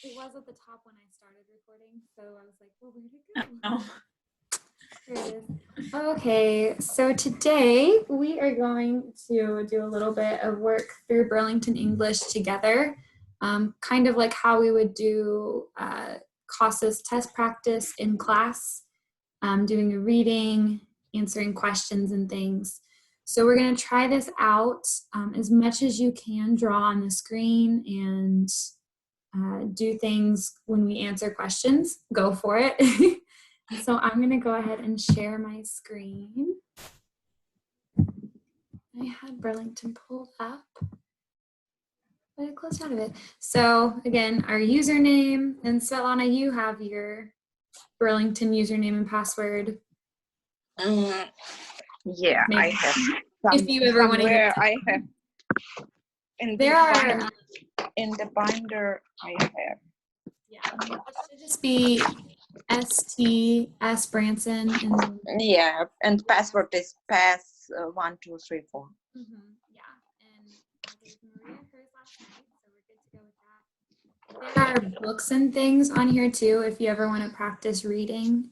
It was at the top when I started recording, so I was like, well, where'd it go? Oh. There it is. Okay, so today we are going to do a little bit of work through Burlington English together, kind of like how we would do CASA's test practice in class, doing a reading, answering questions and things. So we're going to try this out as much as you can, draw on the screen and do things when we answer questions. Go for it. So I'm going to go ahead and share my screen. I had Burlington pulled up, but I closed out of it. So again, our username, and Svetlana, you have your Burlington username and password. Yeah, Maybe. I have. If you ever want to use I have. In there are in the binder, I have. Yeah, it should just be STS Branson. And yeah, and password is pass1234. Yeah, and I gave Maria hers last night, so we're good to go with that. There are books and things on here too if you ever want to practice reading.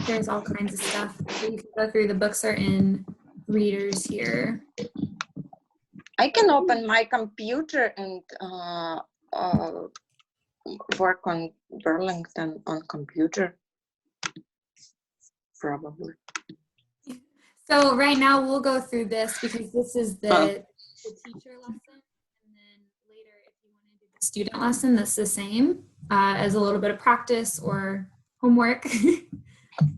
There's all kinds of stuff that you can go through. The books are in readers here. I can open my computer and work on Burlington on computer, probably. So right now we'll go through this because this is the teacher lesson, and then later if you want to do the student lesson, that's the same as a little bit of practice or homework.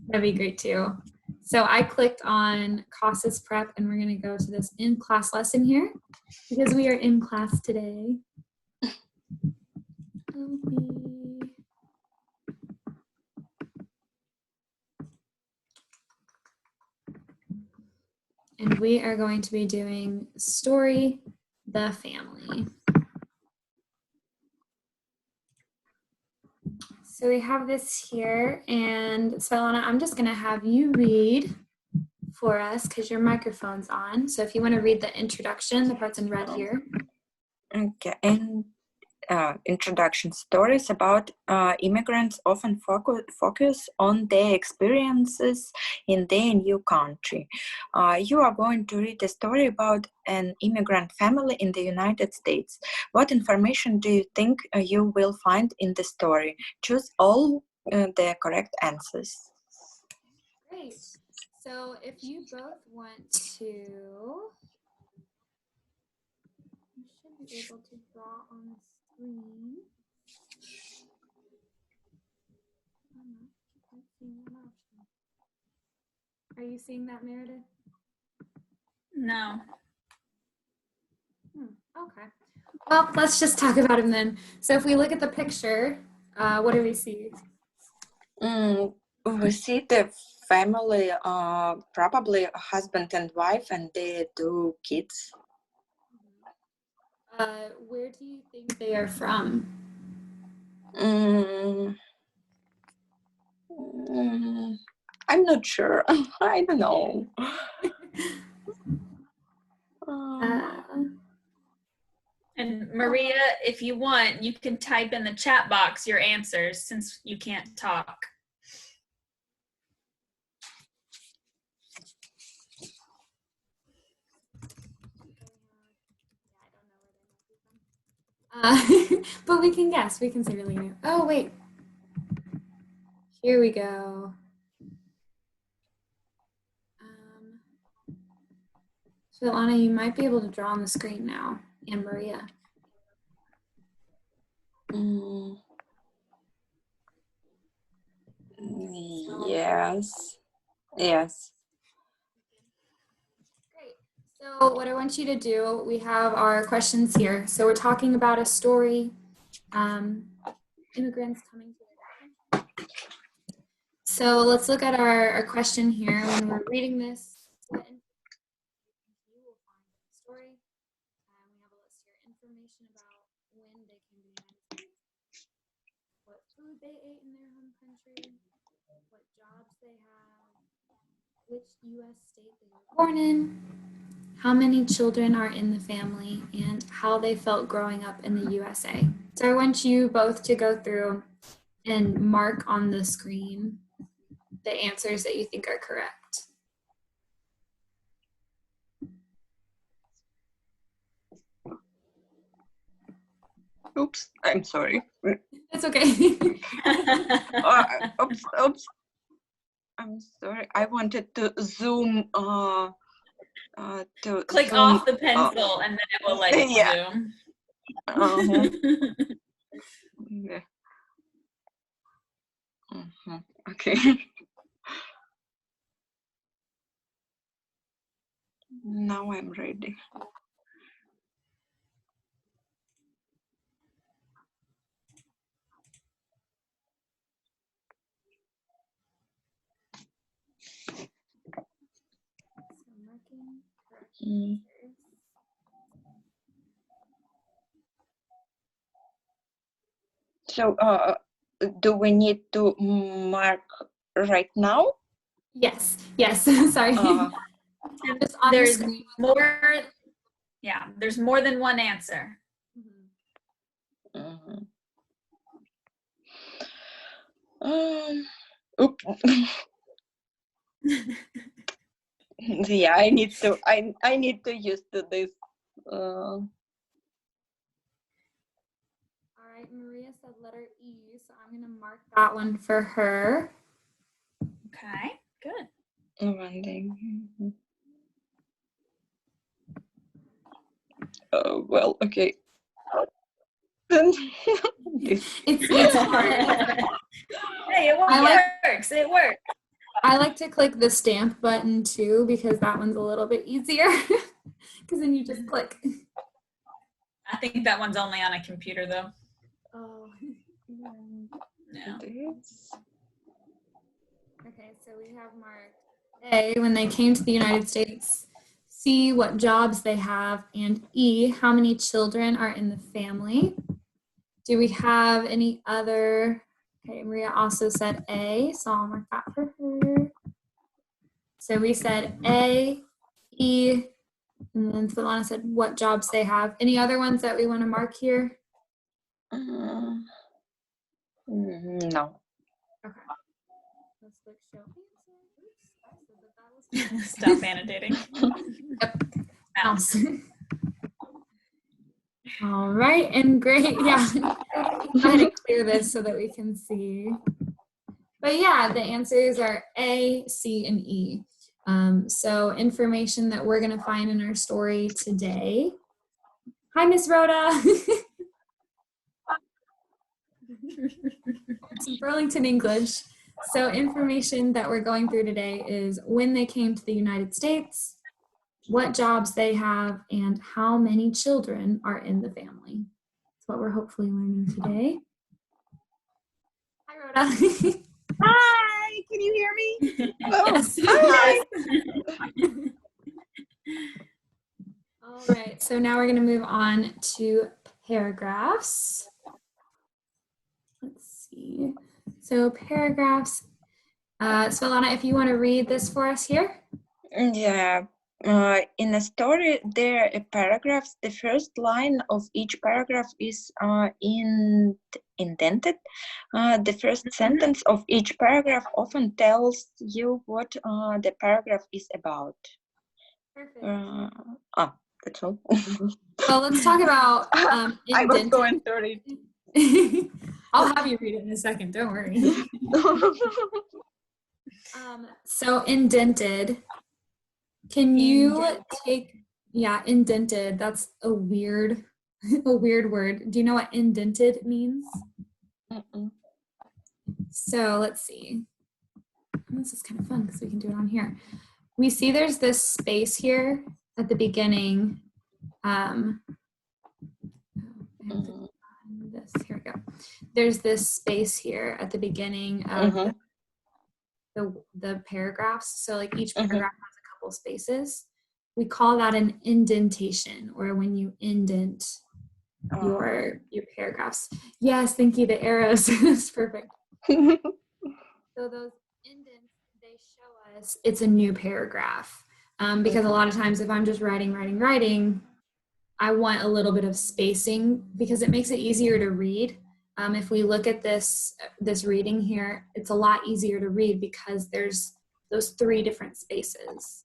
That'd be great too. So I clicked on CASA's prep and we're going to go to this in-class lesson here because we are in class today. And we are going to be doing Story, the Family. So we have this here, and Svetlana, I'm just going to have you read for us because your microphone's on. So if you want to read the introduction, the parts in red here. Okay, and introduction. Stories about immigrants often focus on their experiences in their new country. You are going to read a story about an immigrant family in the United States. What information do you think you will find in the story? Choose all the correct answers. Great. So if you both want to, you should be able to draw on the screen. Are you seeing that, Meredith? No. Okay. Well, let's just talk about him then. So if we look at the picture, what do we see? We see the family, probably a husband and wife, and their 2 kids. Where do you think they are from? I'm not sure. I don't know. And Maria, if you want, you can type in the chat box your answers since you can't talk. But we can guess. We can say really new. Oh, wait. Here we go. So, Anna, you might be able to draw on the screen now. And Maria. Yes. Yes. Great. So what I want you to do, we have our questions here. So we're talking about a story, immigrants coming to the country. So let's look at our question here. When we're reading this, what you will find in the story. We have a list here, information about when they came to the United States, what food they ate in their home country, what jobs they have, which U.S. state they were born in, how many children are in the family, and how they felt growing up in the USA. So I want you both to go through and mark on the screen the answers that you think are correct. Oops, I'm sorry. It's okay. Oops. I'm sorry. I wanted to zoom. To Click zoom. off the pencil and then it will let you Yeah. zoom. Yeah. Okay. Now I'm ready. So, do we need to mark right now? Yes. Sorry. Just on the There's screen. more. Yeah, there's more than one answer. Oops. Yeah, I need to use to this. All right, Maria said letter E, so I'm gonna mark that one for her. Okay, good. One thing. Well, okay. It's hard. Hey, it works. It works. I like to click the stamp button too because that one's a little bit easier because then you just click. I think that one's only on a computer though. Oh. No. Okay, so we have marked A, when they came to the United States, C, what jobs they have, and E, how many children are in the family. Do we have any other? Okay, Maria also said A, so I'll mark that for her. So we said A, E, and then Svetlana said what jobs they have. Any other ones that we want to mark here? No. Okay. Let's click show answer. Stop annotating. Yep. Mouse. All right, and great. Yeah. Go ahead and clear this so that we can see. But yeah, the answers are A, C, and E. So information that we're going to find in our story today. Hi, Miss Rhoda. It's Burlington English. So information that we're going through today is when they came to the United States, what jobs they have, and how many children are in the family. That's what we're hopefully learning today. Hi, Rhoda. Hi, can you hear me? Yes. Hi. All right, so now we're going to move on to paragraphs. Let's see. So paragraphs. Svetlana, if you want to read this for us here. Yeah. In a story, there are paragraphs. The first line of each paragraph is indented. The first sentence of each paragraph often tells you what the paragraph is about. Perfect. That's all. Well, let's talk about I was indented. going through it. I'll have you read it in a second. Don't worry. So indented. Can you take? Yeah, indented. That's a weird word. Do you know what indented means? So let's see. This is kind of fun because we can do it on here. We see there's this space here at the beginning. Here we go. There's this space here at the beginning of the paragraphs. So like each paragraph has a couple spaces. We call that an indentation, or when you indent your paragraphs. Yes, thank you. The arrows. That's perfect. So those indents, they show us it's a new paragraph. Because a lot of times if I'm just writing, I want a little bit of spacing because it makes it easier to read. If we look at this reading here, it's a lot easier to read because there's those 3 different spaces.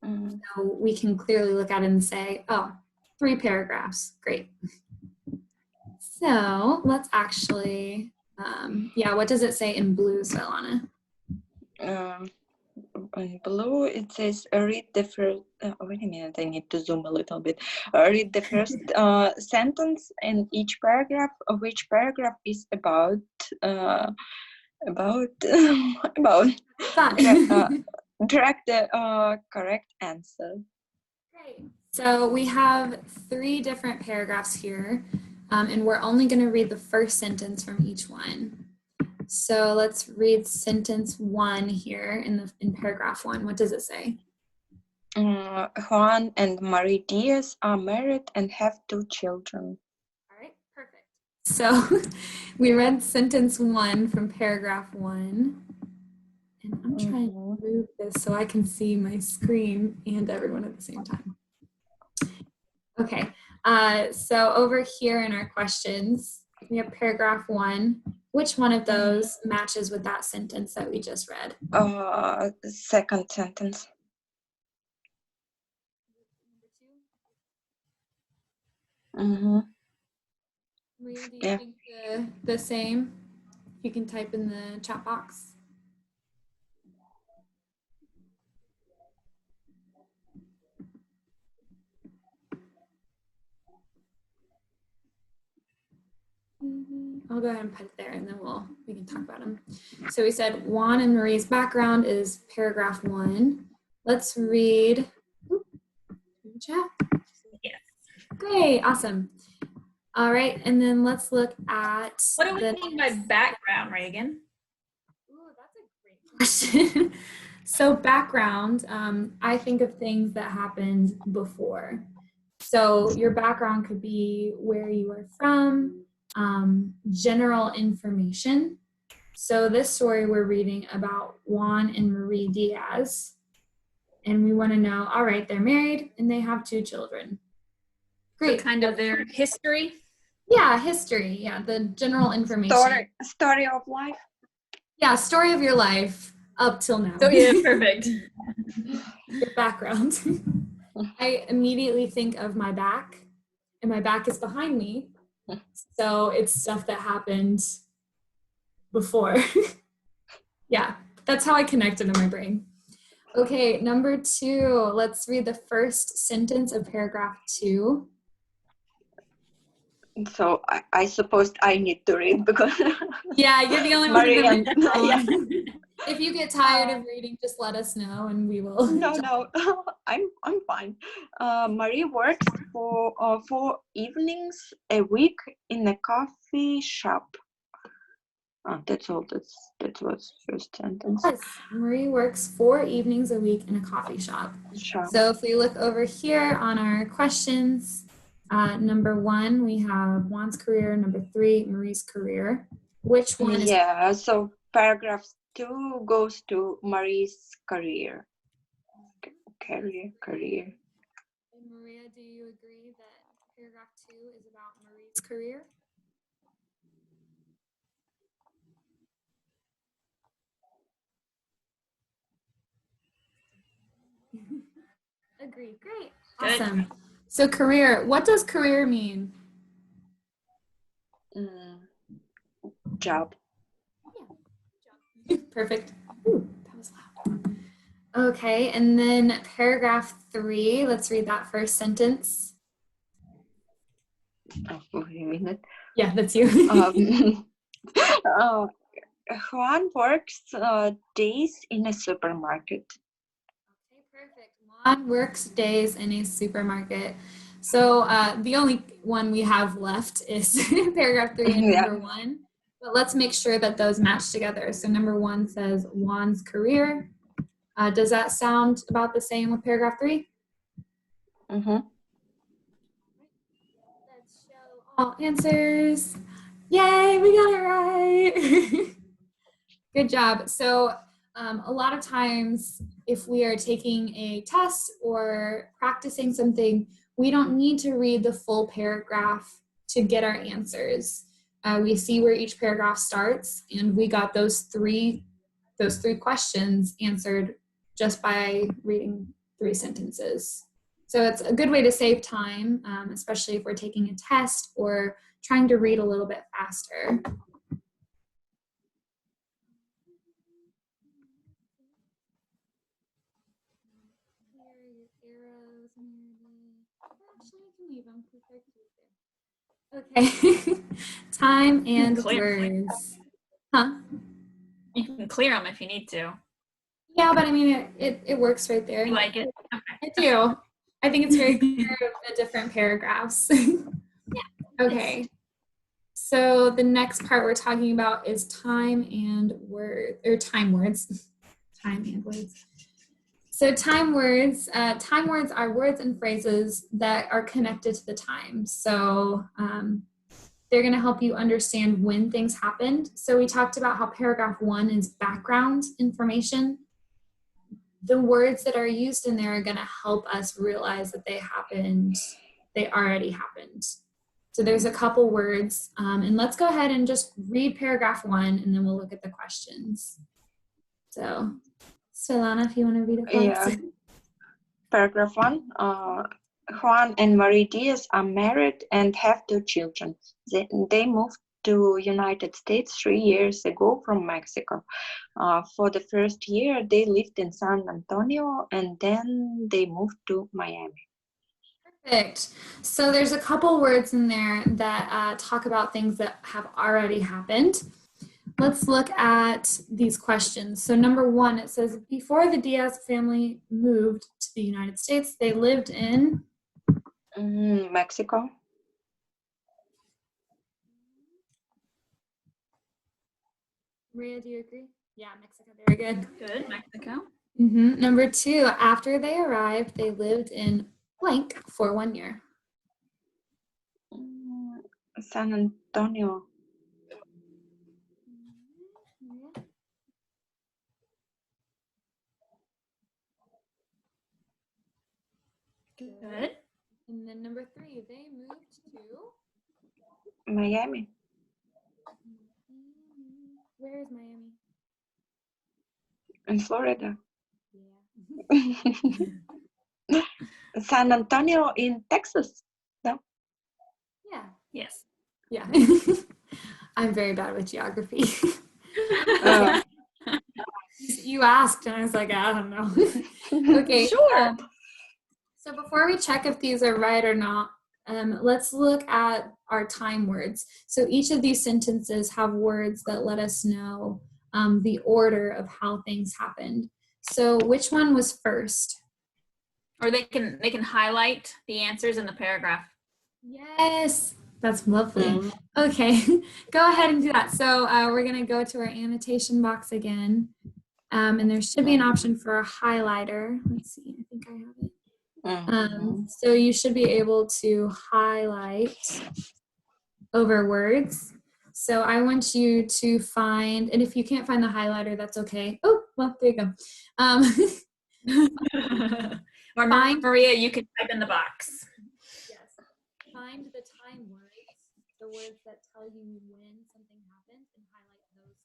So we can clearly look at it and say, oh, 3 paragraphs, great. So let's actually, what does it say in blue, Svetlana? In blue, it says read the first. Wait a minute, I need to zoom a little bit. Read the first sentence in each paragraph, of which paragraph is about direct the correct answer. Great. So we have 3 different paragraphs here, and we're only going to read the first sentence from each one. So let's read sentence 1 here in paragraph 1. What does it say? Juan and Marie Diaz are married and have 2 children. All right, perfect. So we read sentence 1 from paragraph 1. And I'm trying to move this so I can see my screen and everyone at the same time. Okay, so over here in our questions, we have paragraph 1. Which one of those matches with that sentence that we just read? Second sentence. Maria, do you think the same? You can type in the chat box. I'll go ahead and put it there and then we can talk about them. So we said Juan and Marie's background is paragraph 1. Let's read the chat. Yes. Great, awesome. All right, and then let's look at What do we mean by background, Reagan? Ooh, that's a great question. So background, I think of things that happened before. So your background could be where you are from, general information. So this story we're reading about Juan and Marie Diaz. And we want to know, all right, they're married and they have 2 children. Great. So kind of their history? Yeah, history. Yeah, the general information. Story of life. Yeah, story of your life up till now. Oh yeah, perfect. Your background. I immediately think of my back, and my back is behind me. So it's stuff that happened before. Yeah, that's how I connected in my brain. Okay, number 2, let's read the first sentence of paragraph 2. So I suppose I need to read because Yeah, you're the only one. Yeah. If you get tired of reading, just let us know and we will. No, I'm fine. Marie works for 4 evenings a week in a coffee shop. That's all. That was first sentence. Yes, Marie works 4 evenings a week in a coffee shop. So if we look over here on our questions, number 1, we have Juan's career. Number 3, Marie's career. Which one is? Yeah, so paragraph 2 goes to Marie's career. Career. And Maria, do you agree that paragraph 2 is about Marie's career? Agreed. Great. Awesome. Good. So career, what does career mean? Job. Yeah. Perfect. Ooh, that was loud. Okay, and then paragraph 3, let's read that first sentence. Oh, wait a minute. Yeah, that's you. Juan works days in a supermarket. Okay, perfect. Juan works days in a supermarket. So the only one we have left is paragraph 3 and number 1. But let's make sure that those match together. So number 1 says Juan's career. Does that sound about the same with paragraph 3? Mm-hmm. Let's show all answers. Yay, we got it right. Good job. So a lot of times if we are taking a test or practicing something, we don't need to read the full paragraph to get our answers. We see where each paragraph starts, and we got those three questions answered just by reading 3 sentences. So it's a good way to save time, especially if we're taking a test or trying to read a little bit faster. Okay. Time and words. Huh? You can clear them if you need to. Yeah, but I mean, it works right there. You like it? Okay. I do. I think it's very clear of the different paragraphs. Yeah. Okay. So the next part we're talking about is time and word, or time words. Time and words. So time words are words and phrases that are connected to the time. So they're going to help you understand when things happened. So we talked about how paragraph 1 is background information. The words that are used in there are going to help us realize that they already happened. So there's a couple words, and let's go ahead and just read paragraph 1, and then we'll look at the questions. So, Svetlana, if you want to read it for us. Yeah. Paragraph 1. Juan and Marie Diaz are married and have 2 children. They moved to United States 3 years ago from Mexico. For the first year, they lived in San Antonio, and then they moved to Miami. Perfect. So there's a couple words in there that talk about things that have already happened. Let's look at these questions. So number 1, it says, before the Diaz family moved to the United States, they lived in? Mexico. Maria, do you agree? Yeah, Mexico. Very good. Good, Mexico. Number 2, after they arrived, they lived in blank for 1 year. San Antonio. Good. And then number 3, they moved to? Miami. Where is Miami? In Florida. Yeah. San Antonio in Texas. No? Yeah. Yes. Yeah. I'm very bad with geography. You asked, and I was like, I don't know. Okay. Sure. So before we check if these are right or not, let's look at our time words. So each of these sentences have words that let us know the order of how things happened. So which one was first? Or they can highlight the answers in the paragraph. Yes, that's lovely. Okay, go ahead and do that. So we're going to go to our annotation box again. And there should be an option for a highlighter. Let's see, I think I have it. So you should be able to highlight over words. So I want you to find, and if you can't find the highlighter, that's okay. Oh, well, there you go. Or Maria, you can type in the box. Yes. Find the time words, the words that tell you when something happened, and highlight those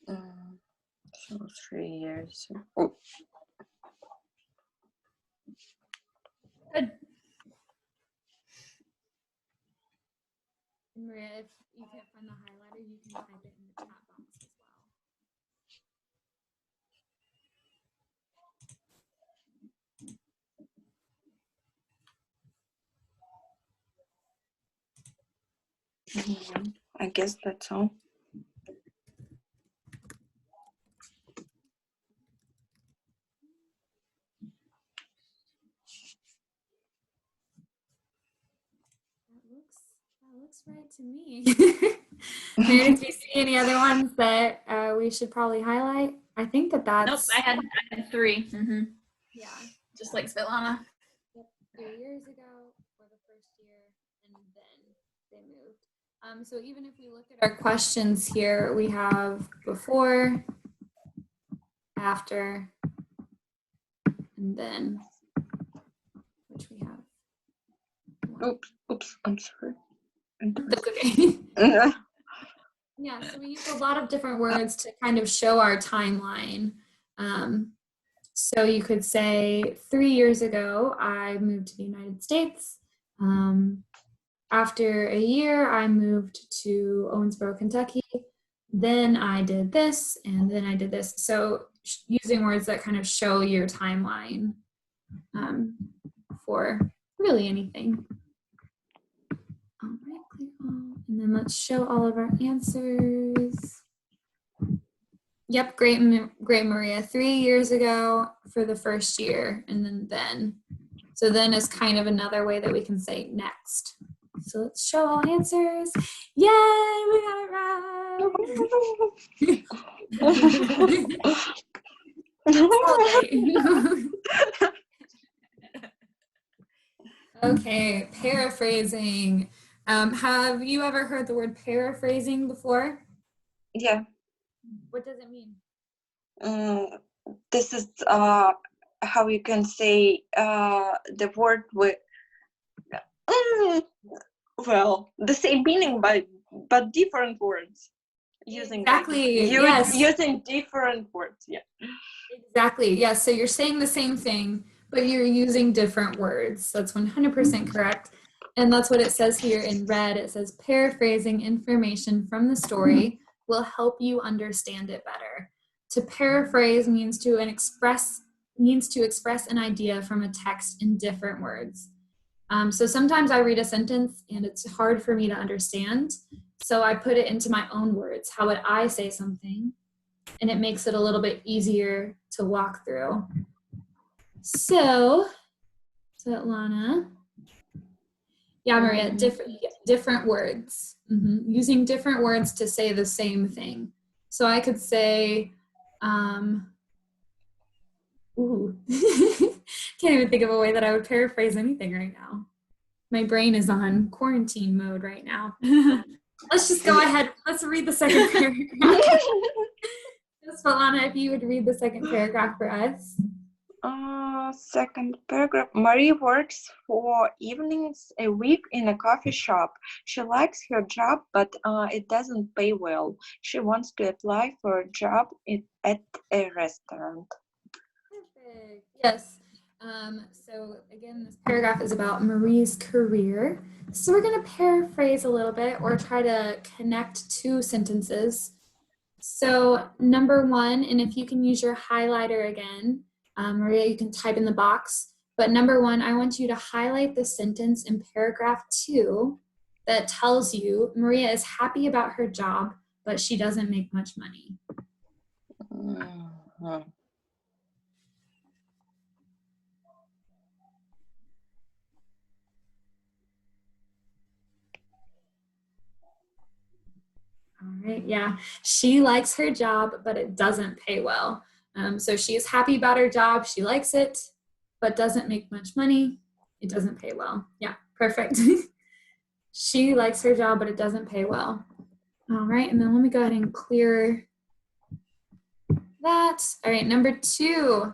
time words. So 3 years. Oh. Good. Maria, if you can't find the highlighter, you can type it in the chat box as well. I guess that's all. That looks right to me. Meredith, do you see any other ones that we should probably highlight? I think that's. Nope, I had 3. Yeah. Just like Svetlana. Yep. 3 years ago for the first year, and then they moved. So even if we look at our questions here, we have before, after, and then. Oops, I'm sorry. That's okay. Yeah, so we use a lot of different words to kind of show our timeline. So you could say 3 years ago, I moved to the United States. After a year, I moved to Owensboro, Kentucky. Then I did this, and then I did this. So using words that kind of show your timeline for really anything. All right, click all, and then let's show all of our answers. Yep, great, Maria. 3 years ago for the first year, and then. So then is kind of another way that we can say next. So let's show all answers. Yay, we got it right. Okay, paraphrasing. Have you ever heard the word paraphrasing before? Yeah. What does it mean? This is how you can say the word with well, the same meaning but different words. Exactly. Yes. Using different words. Yeah. Exactly. Yes. So you're saying the same thing, but you're using different words. That's 100% correct. And that's what it says here in red. It says paraphrasing information from the story will help you understand it better. To paraphrase means to express an idea from a text in different words. So sometimes I read a sentence and it's hard for me to understand. So I put it into my own words. How would I say something? And it makes it a little bit easier to walk through. So Svetlana. Yeah, Maria, different words. Using different words to say the same thing. So I could say, can't even think of a way that I would paraphrase anything right now. My brain is on quarantine mode right now. Let's just go ahead. Let's read the second paragraph. Svetlana, if you would read the second paragraph for us. Second paragraph. Marie works 4 evenings a week in a coffee shop. She likes her job, but it doesn't pay well. She wants to apply for a job at a restaurant. Perfect. Yes. So again, this paragraph is about Marie's career. So we're going to paraphrase a little bit or try to connect 2 sentences. So number 1, and if you can use your highlighter again, Maria, you can type in the box. But number 1, I want you to highlight the sentence in paragraph 2 that tells you Maria is happy about her job, but she doesn't make much money. All right, yeah. She likes her job, but it doesn't pay well. So she is happy about her job. She likes it, but doesn't make much money. It doesn't pay well. Yeah, perfect. She likes her job, but it doesn't pay well. All right, and then let me go ahead and clear that. All right, number 2.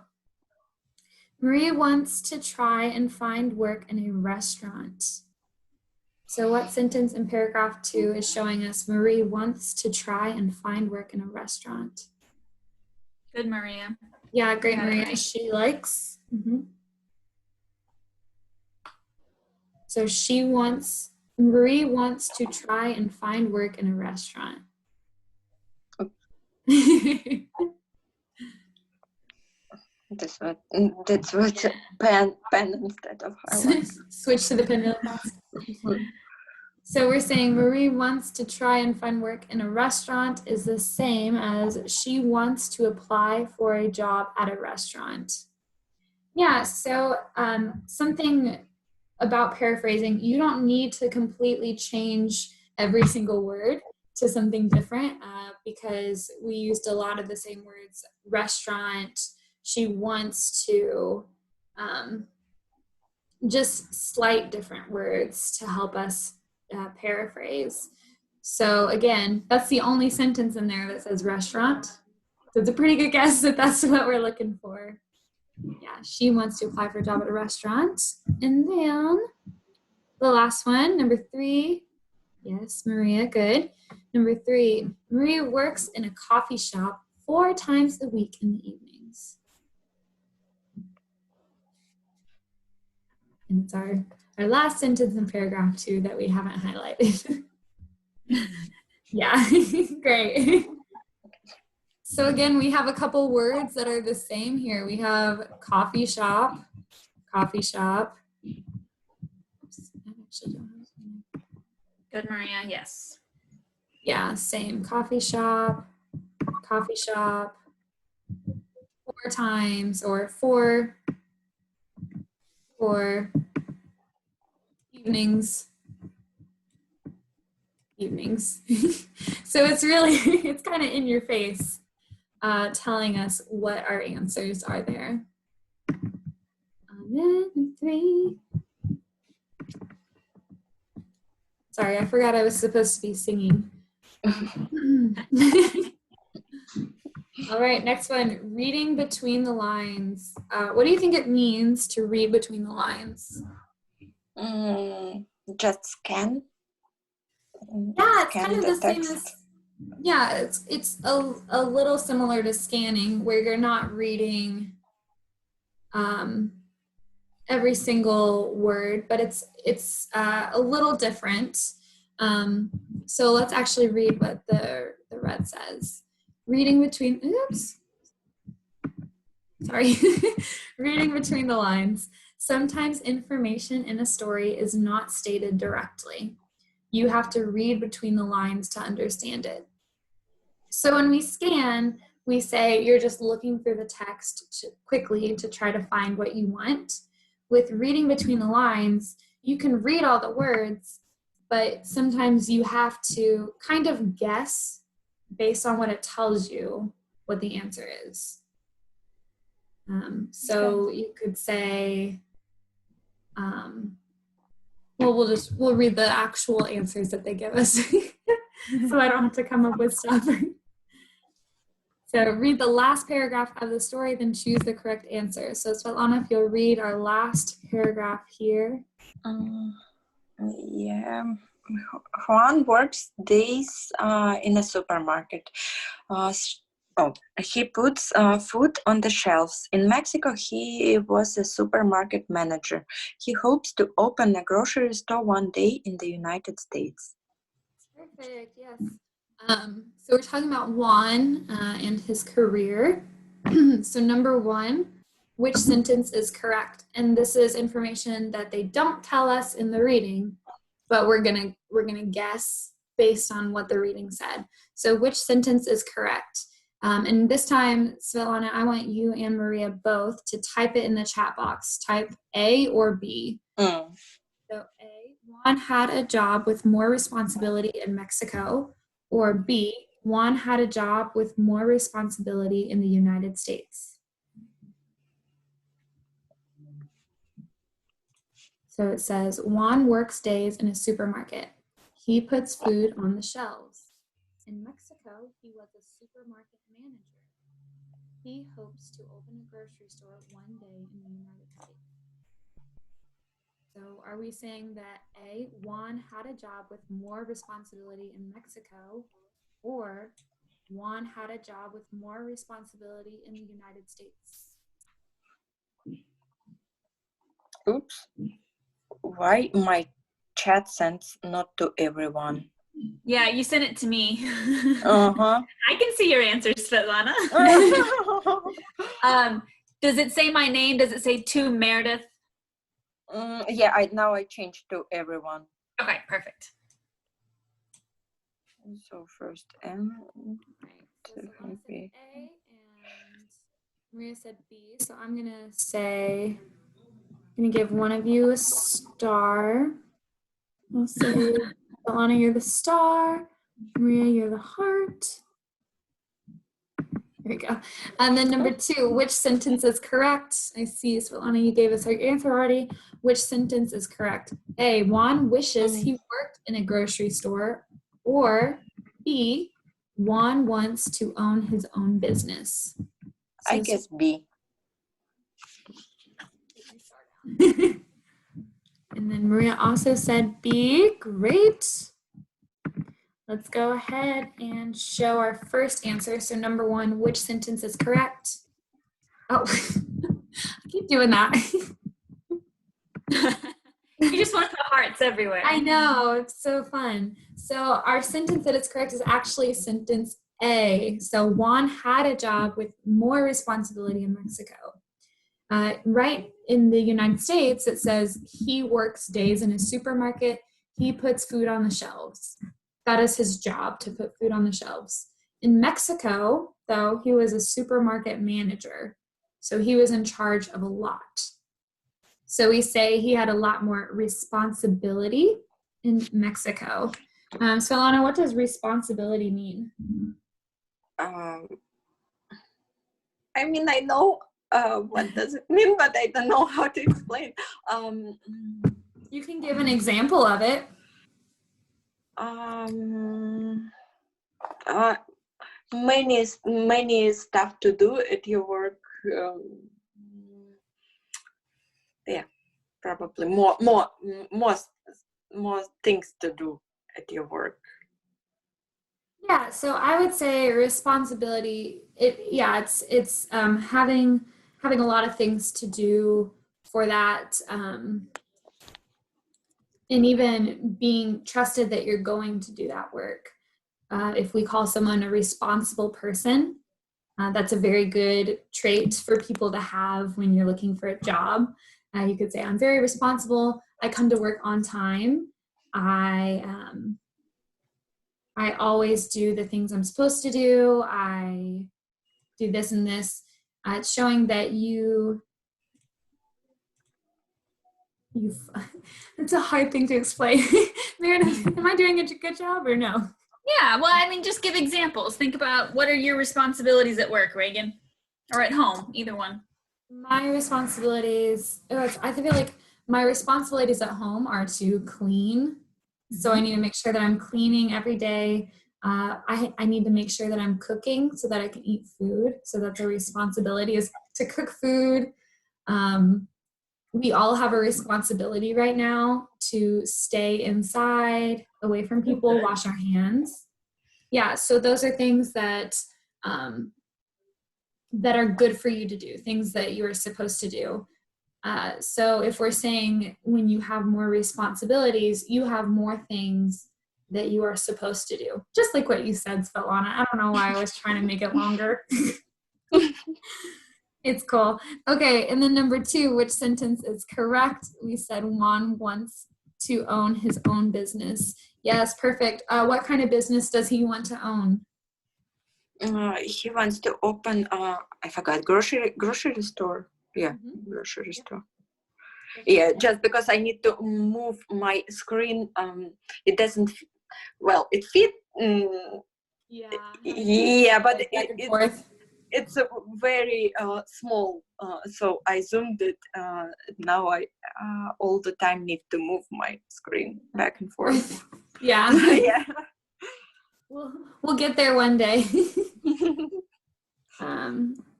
Maria wants to try and find work in a restaurant. So what sentence in paragraph 2 is showing us Marie wants to try and find work in a restaurant? Good, Maria. Yeah, great, Maria. She likes. So Marie wants to try and find work in a restaurant. That's what pen instead of highlight. Switch to the pen. So we're saying Marie wants to try and find work in a restaurant is the same as she wants to apply for a job at a restaurant. Yeah, so something about paraphrasing, you don't need to completely change every single word to something different because we used a lot of the same words. Restaurant, she wants to, just slight different words to help us paraphrase. So again, that's the only sentence in there that says restaurant. So it's a pretty good guess that that's what we're looking for. Yeah, she wants to apply for a job at a restaurant. And then The last one, number 3. Yes, Maria, good. Number 3, Maria works in a coffee shop 4 times a week in the evenings. And it's our last sentence in paragraph 2 that we haven't highlighted. Yeah, great. So again, we have a couple words that are the same here. We have coffee shop. Oops, I actually don't have. Good, Maria. Yes. Yeah, same. Coffee shop, 4 times, or 4 evenings. So it's really, it's kind of in your face, telling us what our answers are there. And then 3. Sorry, I forgot I was supposed to be singing. All right, next one, reading between the lines. What do you think it means to read between the lines? Just scan. Yeah, it's Scan kind of the same text. as, yeah, it's a little similar to scanning, where you're not reading every single word, but it's a little different. So let's actually read what the red says. Reading between, oops, sorry. Reading between the lines. Sometimes information in a story is not stated directly. You have to read between the lines to understand it. So when we scan, we say you're just looking through the text quickly to try to find what you want. With reading between the lines, you can read all the words, but sometimes you have to kind of guess based on what it tells you what the answer is. So you could say, well, we'll read the actual answers that they give us so I don't have to come up with stuff. So read the last paragraph of the story, then choose the correct answer. So Svetlana, if you'll read our last paragraph here. Yeah. Juan works days in a supermarket. He puts food on the shelves. In Mexico, he was a supermarket manager. He hopes to open a grocery store one day in the United States. Perfect, yes. So we're talking about Juan and his career. So number 1, which sentence is correct? And this is information that they don't tell us in the reading, but we're gonna guess based on what the reading said. So which sentence is correct? And this time, Svetlana, I want you and Maria both to type it in the chat box. Type A or B. So A, Juan had a job with more responsibility in Mexico. Or B, Juan had a job with more responsibility in the United States. So it says, Juan works days in a supermarket. He puts food on the shelves. In Mexico, he was a supermarket manager. He hopes to open a grocery store one day in the United States. So are we saying that A, Juan had a job with more responsibility in Mexico, or Juan had a job with more responsibility in the United States? Oops. Why my chat sends not to everyone? Yeah, you sent it to me. Uh-huh. I can see your answer, Svetlana. Does it say my name? Does it say to Meredith? Yeah, I changed to everyone. Okay, perfect. So first M. Right. So Svetlana said A and Maria said B. So I'm gonna give one of you a star. I'll say, Svetlana, you're the star. Maria, you're the heart. There we go. And then number 2, which sentence is correct? I see, Svetlana, you gave us our answer already. Which sentence is correct? A, Juan wishes he worked in a grocery store. Or B, Juan wants to own his own business. I guess B. And then Maria also said B. Great. Let's go ahead and show our first answer. So number 1, which sentence is correct? Oh, I keep doing that. You just want to put hearts everywhere. I know, it's so fun. So our sentence that is correct is actually sentence A. So Juan had a job with more responsibility in Mexico. Right in the United States, it says he works days in a supermarket. He puts food on the shelves. That is his job, to put food on the shelves. In Mexico, though, he was a supermarket manager. So he was in charge of a lot. So we say he had a lot more responsibility in Mexico. So Alana, what does responsibility mean? I mean, I know what does it mean, but I don't know how to explain. You can give an example of it. Many stuff to do at your work. Yeah, probably more things to do at your work. Yeah, so I would say responsibility. It's having a lot of things to do for that, and even being trusted that you're going to do that work. If we call someone a responsible person, that's a very good trait for people to have when you're looking for a job. You could say, I'm very responsible. I come to work on time. I always do the things I'm supposed to do. I do this and this. It's showing that it's a hard thing to explain. Meredith, am I doing a good job or no? Yeah, well, I mean, just give examples. Think about what are your responsibilities at work, Reagan, or at home, either one. My responsibilities, I feel like my responsibilities at home are to clean. So I need to make sure that I'm cleaning every day. I need to make sure that I'm cooking so that I can eat food. So that's a responsibility, is to cook food. We all have a responsibility right now to stay inside, away from people, wash our hands. Yeah, so those are things that that are good for you to do, things that you are supposed to do. So if we're saying when you have more responsibilities, you have more things that you are supposed to do. Just like what you said, Svetlana. I don't know why I was trying to make it longer. It's cool. Okay, and then number 2, which sentence is correct? We said Juan wants to own his own business. Yes, perfect. What kind of business does he want to own? He wants to open, I forgot, grocery store. Yeah, grocery store. Yeah, just because I need to move my screen, it doesn't, it fit. Yeah, but it's a very small, so I zoomed it. Now I all the time need to move my screen back and forth. Yeah. Yeah. We'll get there one day.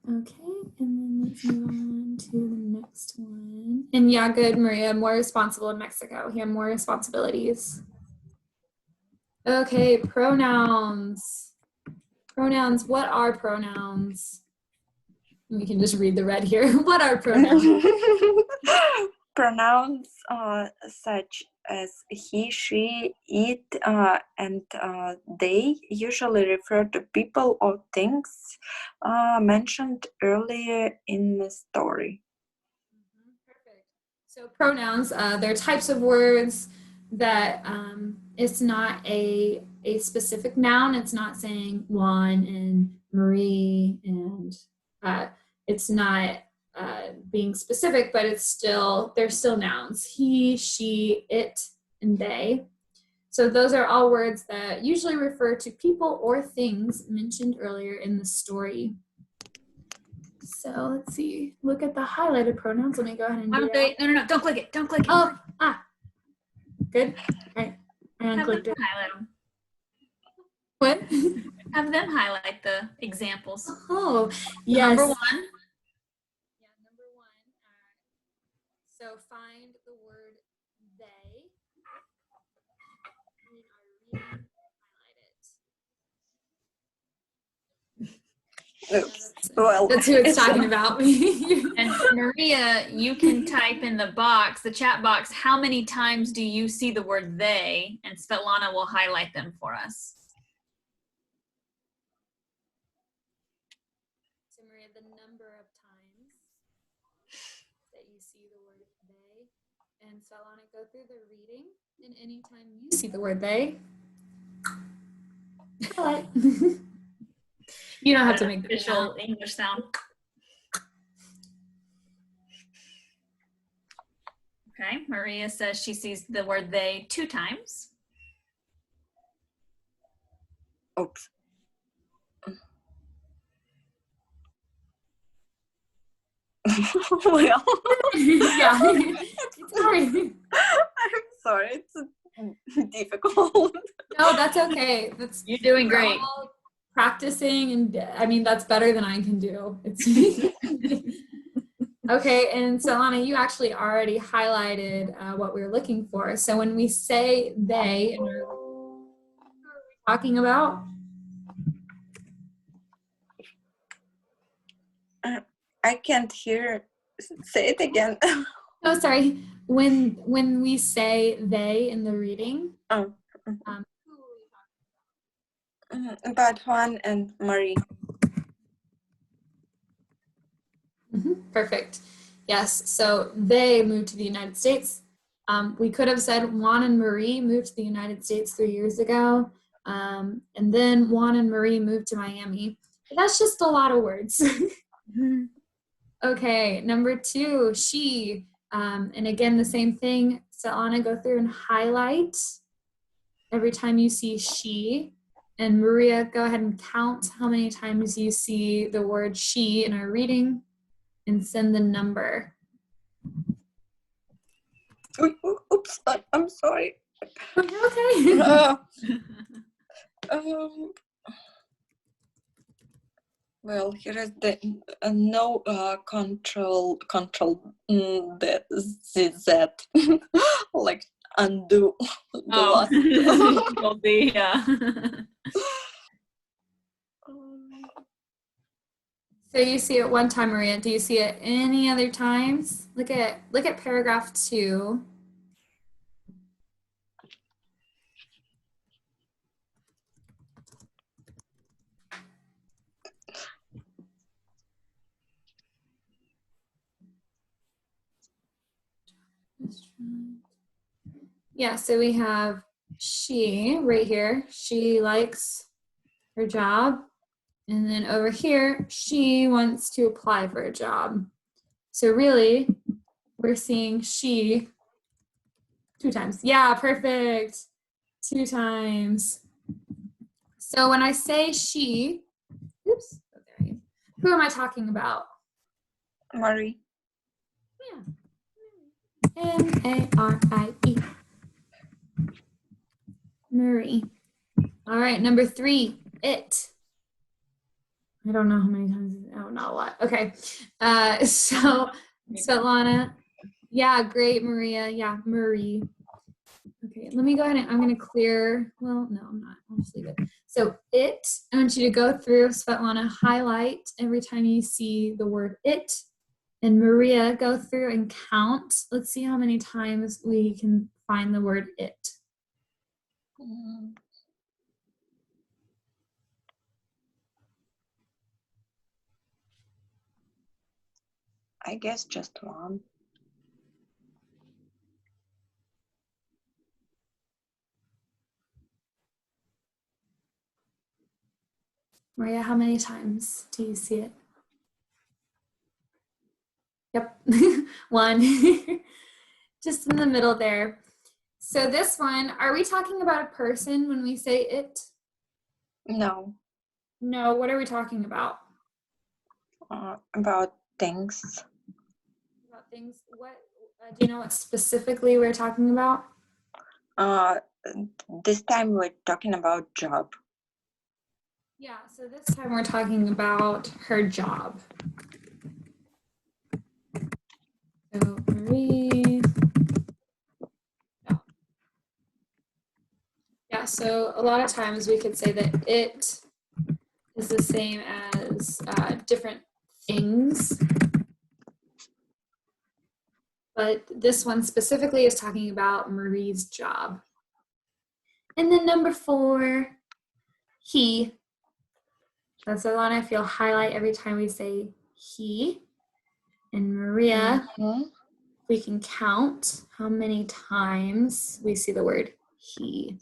Okay, and then let's move on to the next one. And yeah, good, Maria. More responsible in Mexico. He had more responsibilities. Okay, pronouns. Pronouns. What are pronouns? We can just read the red here. What are pronouns? Pronouns such as he, she, it, and they usually refer to people or things mentioned earlier in the story. Perfect. So pronouns, they're types of words that it's not a specific noun. It's not saying Juan and Marie, and it's not being specific, but they're still nouns. He, she, it, and they. So those are all words that usually refer to people or things mentioned earlier in the story. So let's see. Look at the highlighted pronouns. Let me go ahead and do that. No, don't click it. Don't click it. Oh, good. All right. I unclicked it. Highlight them. What? Have them highlight the examples. Oh, yes. Number 1. Yeah, number 1. So find the word Oops. Well, That's who it's talking about. And Maria, you can type in the box, the chat box, how many times do you see the word they? And Svetlana will highlight them for us. So Maria, the number of times that you see the word they, and Svetlana, go through the reading, and anytime you see the word they, highlight. You don't have to make the official English sound. Okay, Maria says she sees the word they 2 times. oops. Well, Yeah. Sorry. I'm sorry. It's difficult. No, that's okay. That's You're doing we're great. all practicing, and I mean that's better than I can do. It's okay. And so, Anna, you actually already highlighted what we were looking for. So when we say they, and we're talking about, I can't hear. Say it again. oh, sorry. When we say they in the reading, Oh, who are we talking about Juan and Marie. Perfect. Yes. So they moved to the United States. We could have said Juan and Marie moved to the United States 3 years ago. And then Juan and Marie moved to Miami. That's just a lot of words. Okay. Number 2, she. And again, the same thing. So Anna, go through and highlight every time you see she. And Maria, go ahead and count how many times you see the word she in our reading. And send the number. Oops, I'm sorry. Okay. Well, here is the no control the Z like undo the last. Will be, yeah. So you see it one time, Maria. Do you see it any other times? Look at paragraph 2. Yeah, so we have she right here. She likes her job. And then over here, she wants to apply for a job. So really, we're seeing she 2 times. Yeah, perfect. 2 times. So when I say she, oops, okay. Who am I talking about? Marie. Yeah. M-A-R-I-E. Marie. All right, number 3, it. I don't know how many times. Oh, not a lot. Okay. So Svetlana. Yeah, great, Maria. Yeah, Marie. Okay, let me go ahead and I'm going to clear. Well, no, I'm not. I'll just leave it. So it, I want you to go through, Svetlana, highlight every time you see the word it. And Maria, go through and count. Let's see how many times we can find the word it. I guess just one. Maria, how many times do you see it? Yep, 1. Just in the middle there. So this one, are we talking about a person when we say it? No. No, what are we talking about? About things. About things. What do you know what specifically we're talking about? This time we're talking about job. Yeah, so this time we're talking about her job. So Marie. Yeah, so a lot of times we could say that it is the same as as different things. But this one specifically is talking about Marie's job. And then number 4, he. That's the one I feel highlight every time we say he. And Maria, we can count how many times we see the word he.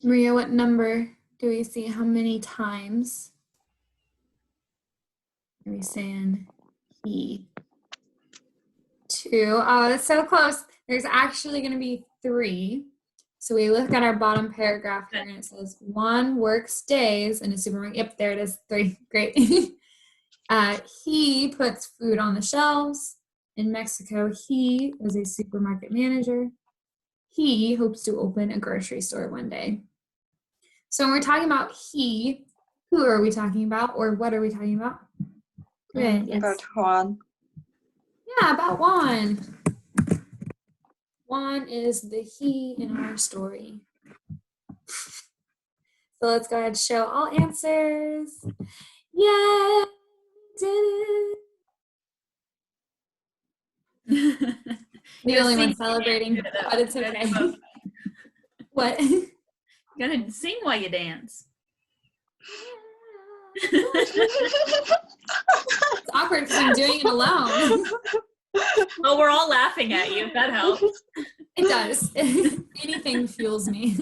Maria, what number do we see? How many times are we saying he? 2. Oh, that's so close. There's actually going to be 3. So we look at our bottom paragraph here and it says 1 works days in a supermarket. Yep, there it is. 3. Great. He puts food on the shelves. In Mexico, he is a supermarket manager. He hopes to open a grocery store one day. So when we're talking about he, who are we talking about or what are we talking about? Good. Yes. About Juan. Yeah, about Juan. Juan is the he in our story. So let's go ahead and show all answers. Yeah, did it. The only one celebrating, but it's okay. What? You gotta sing while you dance. It's awkward because I'm doing it alone. Oh, we're all laughing at you. That helps. It does. Anything fuels me.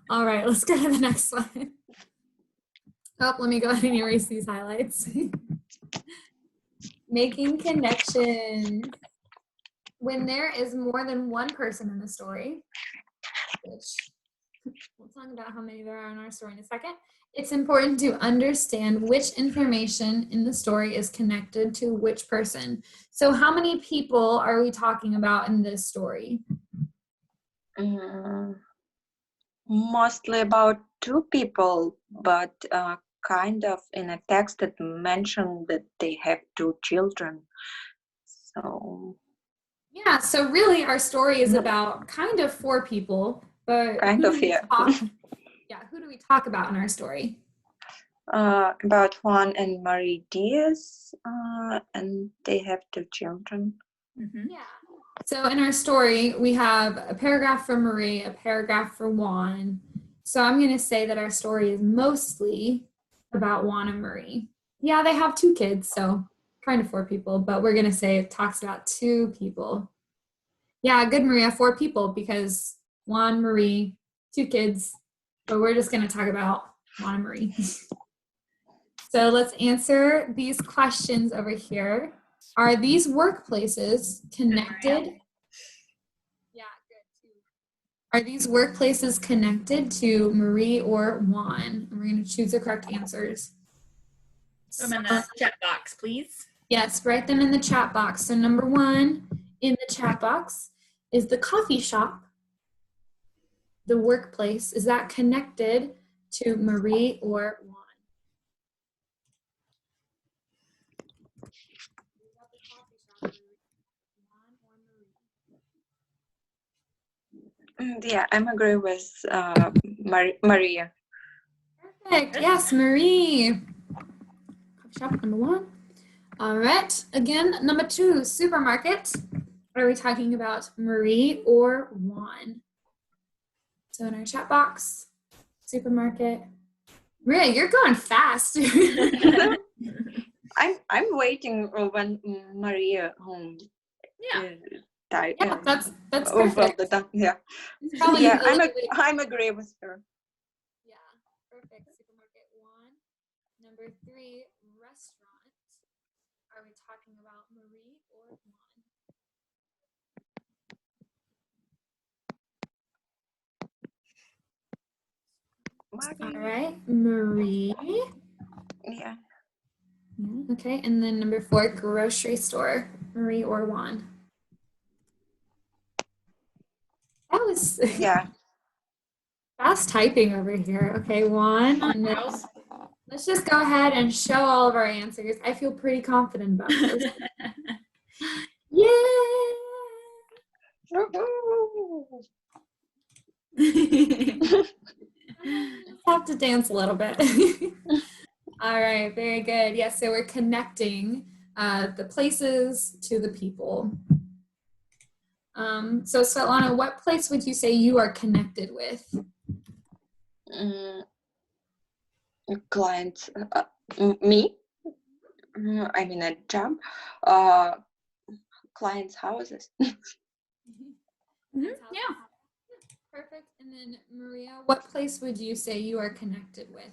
All right, let's go to the next one. Oh, let me go ahead and erase these highlights. Making connections. When there is more than one person in the story, which we'll talk about how many there are in our story in a second, it's important to understand which information in the story is connected to which person. So how many people are we talking about in this story? Mostly about 2 people, but kind of in a text that mentioned that they have 2 children. So Yeah, so really our story is about kind of 4 people, but kind of, yeah. Who do we talk about in our story? About Juan and Marie Diaz, and they have 2 children. Yeah. So in our story, we have a paragraph for Marie, a paragraph for Juan. So I'm going to say that our story is mostly about Juan and Marie. Yeah, they have 2 kids, so kind of 4 people, but we're going to say it talks about 2 people. Yeah, good, Maria, 4 people because Juan, Marie, 2 kids, but we're just going to talk about Juan and Marie. So let's answer these questions over here. Are these workplaces connected? Yeah, good. Are these workplaces connected to Marie or Juan? And we're going to choose the correct answers. Put them in the chat box, please. Yes, write them in the chat box. So number 1 in the chat box is the coffee shop, the workplace. Is that connected to Marie or Juan? Yeah, I'm agree with Maria. Perfect. Yes, Marie. Coffee shop, number 1. All right. Again, number 2, supermarket. Are we talking about Marie or Juan? So in our chat box, supermarket. Maria, you're going fast. I'm waiting when Maria type. Yeah, that's Well, perfect. yeah. Probably Yeah, a little bit. I'm agree with her. Yeah, perfect. Supermarket 1. Number 3, restaurant. Are we talking about Marie or Juan? All right, Marie. Yeah. Okay, and then number 4, grocery store. Marie or Juan? That was Yeah. fast typing over here. Okay, one. And then let's just go ahead and show all of our answers. I feel pretty confident about this. Yay! Have to dance a little bit. All right, very good. Yes, so we're connecting the places to the people. So Svetlana, what place would you say you are connected with? Clients, me. I mean a job. Clients' houses. Yeah. Perfect. And then Maria, what place would you say you are connected with?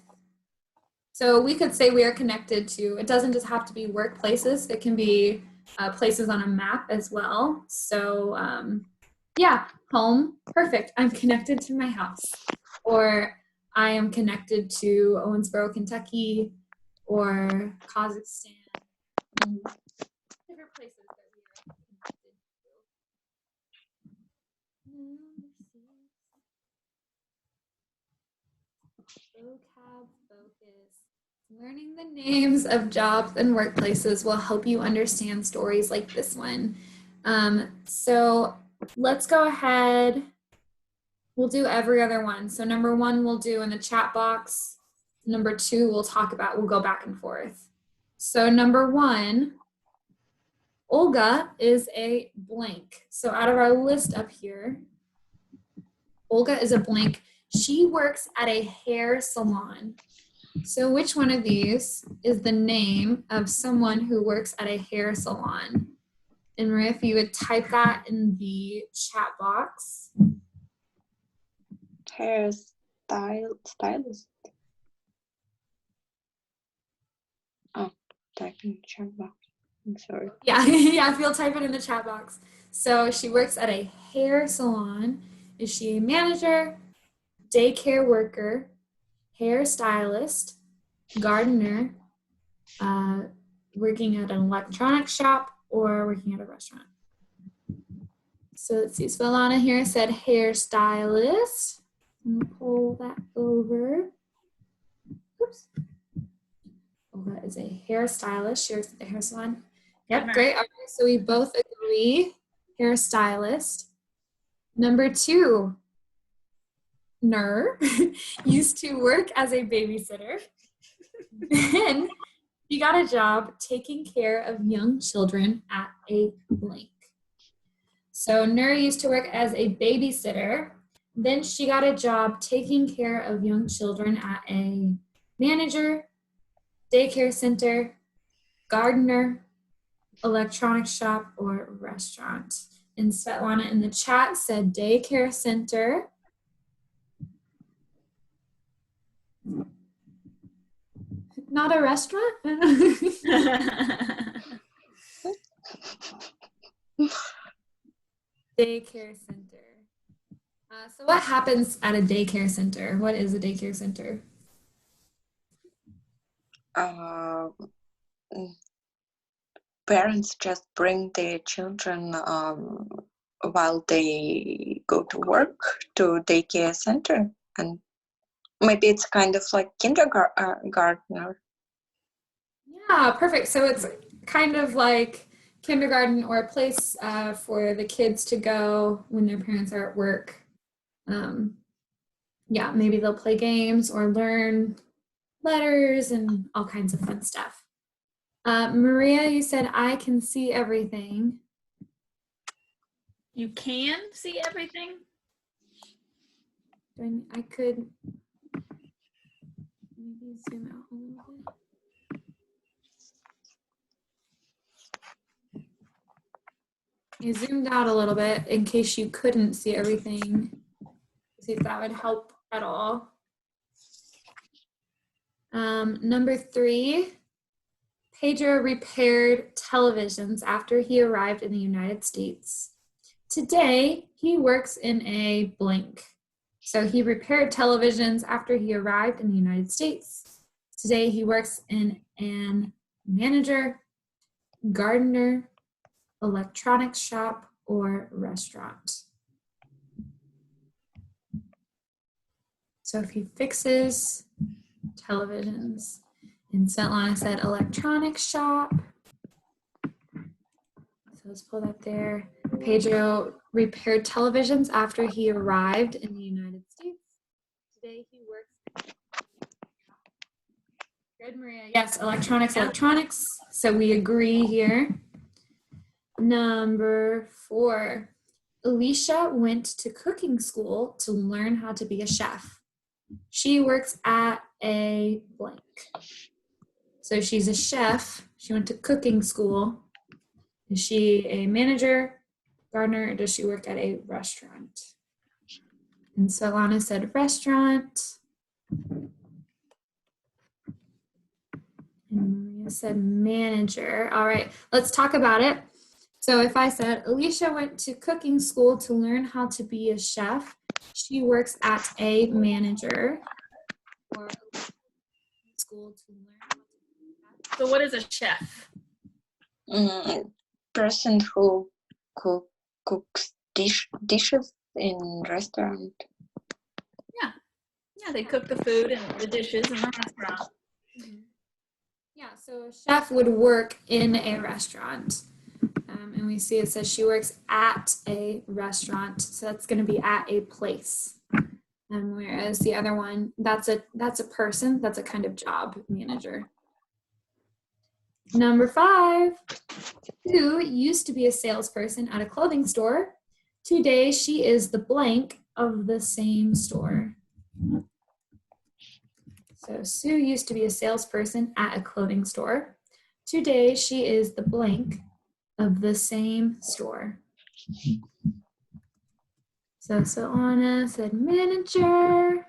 So we could say we are connected to, it doesn't just have to be workplaces, it can be places on a map as well. So yeah, home, perfect. I'm connected to my house. Or I am connected to Owensboro, Kentucky, or Kazakhstan. Different places that we are connected to. Vocab focus. Learning the names of jobs and workplaces will help you understand stories like this one. So let's go ahead. We'll do every other one. So number one, we'll do in the chat box. Number two, we'll go back and forth. So number one, Olga is a blank. So out of our list up here, Olga is a blank. She works at a hair salon. So which one of these is the name of someone who works at a hair salon? And Maria, if you would type that in the chat box. Stylist. Oh, typing chat box. I'm sorry. Yeah, yeah, if you'll type it in the chat box. So she works at a hair salon. Is she a manager, daycare worker, hairstylist, gardener, working at an electronics shop, or working at a restaurant? So let's see, Svelana here said hairstylist. I'm gonna pull that over. Oops. Olga is a hairstylist. She works at the hair salon. Yep, great. All right, so we both agree, hairstylist. Number two, Nur used to work as a babysitter. Then she got a job taking care of young children at a blank. So Nur used to work as a babysitter. Then she got a job taking care of young children at a manager, daycare center, gardener, electronics shop, or restaurant. And Svetlana in the chat said daycare center. Not a restaurant? Daycare center. So what happens at a daycare center? What is a daycare center? Parents just bring their children while they go to work to daycare center, and maybe it's kind of like kindergartner. Yeah, perfect. So it's kind of like kindergarten, or a place for the kids to go when their parents are at work. Yeah, maybe they'll play games or learn letters and all kinds of fun stuff. Maria, you said I can see everything. You can see everything? I could maybe zoom out a little bit. You zoomed out a little bit in case you couldn't see everything. See if that would help at all. Number three, Pedro repaired televisions after he arrived in the United States. Today, he works in a blank. So he repaired televisions after he arrived in the United States. Today, he works in an manager, gardener, electronics shop, or restaurant. So if he fixes televisions. And Svetlana said electronics shop. So let's pull that there. Pedro repaired televisions after he arrived in the United States. Today he works. Good, Maria. Yes, electronics. So we agree here. Number 4. Alicia went to cooking school to learn how to be a chef. She works at a blank. So she's a chef. She went to cooking school. Is she a manager, gardener, or does she work at a restaurant? And Svetlana said restaurant. And Maria said manager. All right, let's talk about it. So if I said Alicia went to cooking school to learn how to be a chef, she works at a manager. Or school to learn how to be a chef. So what is a chef? Person who cooks dishes in restaurant. Yeah, they cook the food and the dishes in the restaurant. Yeah, so a chef would work in a restaurant. And we see it says she works at a restaurant. So that's going to be at a place. Whereas the other one, that's a person, that's a kind of job, manager. Number 5, Sue used to be a salesperson at a clothing store. Today she is the blank of the same store. So Sue used to be a salesperson at a clothing store. Today she is the blank of the same store. So Anna said manager.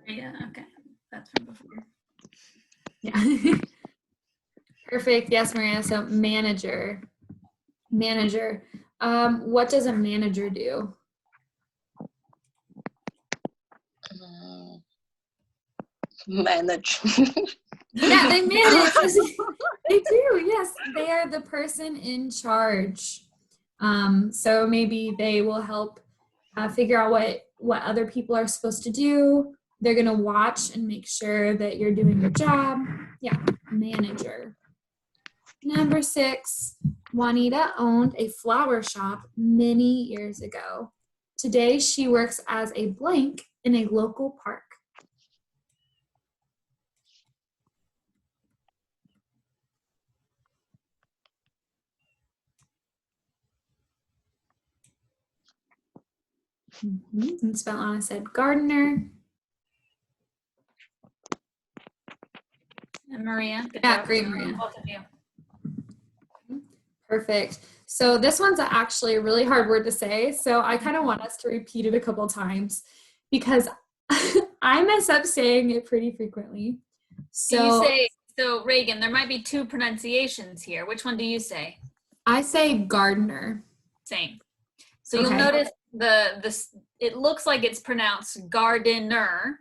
Yeah, okay. That's from before. Yeah. Perfect. Yes, Maria. So manager. What does a manager do? Manage. Yeah, they manage. They do. Yes, they are the person in charge. So maybe they will help figure out what other people are supposed to do. They're going to watch and make sure that you're doing your job. Yeah, manager. Number 6, Juanita owned a flower shop many years ago. Today, she works as a blank in a local park. And Svetlana said gardener. And Maria? Yeah, job. great, Maria. Both of you. Perfect. So this one's actually a really hard word to say. So I kind of want us to repeat it a couple times because I mess up saying it pretty frequently. So Reagan, there might be 2 pronunciations here. Which one do you say? I say gardener. Same. So you'll notice it looks like it's pronounced gardener,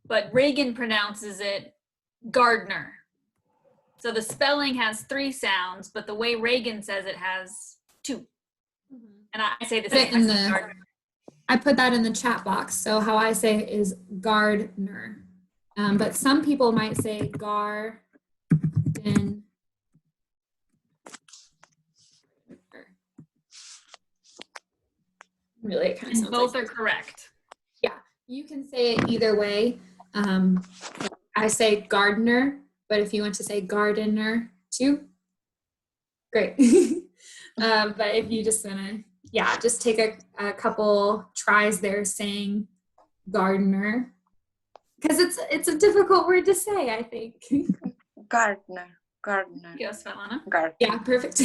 but Reagan pronounces it gardener. So the spelling has 3 sounds, but the way Reagan says it has 2. And I say the same. I put that in the chat box. So how I say it is gardener. But some people might say garden. Really, it kind of sounds both like are correct. Yeah, you can say it either way. I say gardener, but if you want to say gardener too, great. But if you just want to, just take a couple tries there saying gardener, because it's a difficult word to say, I think. Gardener. Yes, Svetlana. Gardener. Yeah, perfect.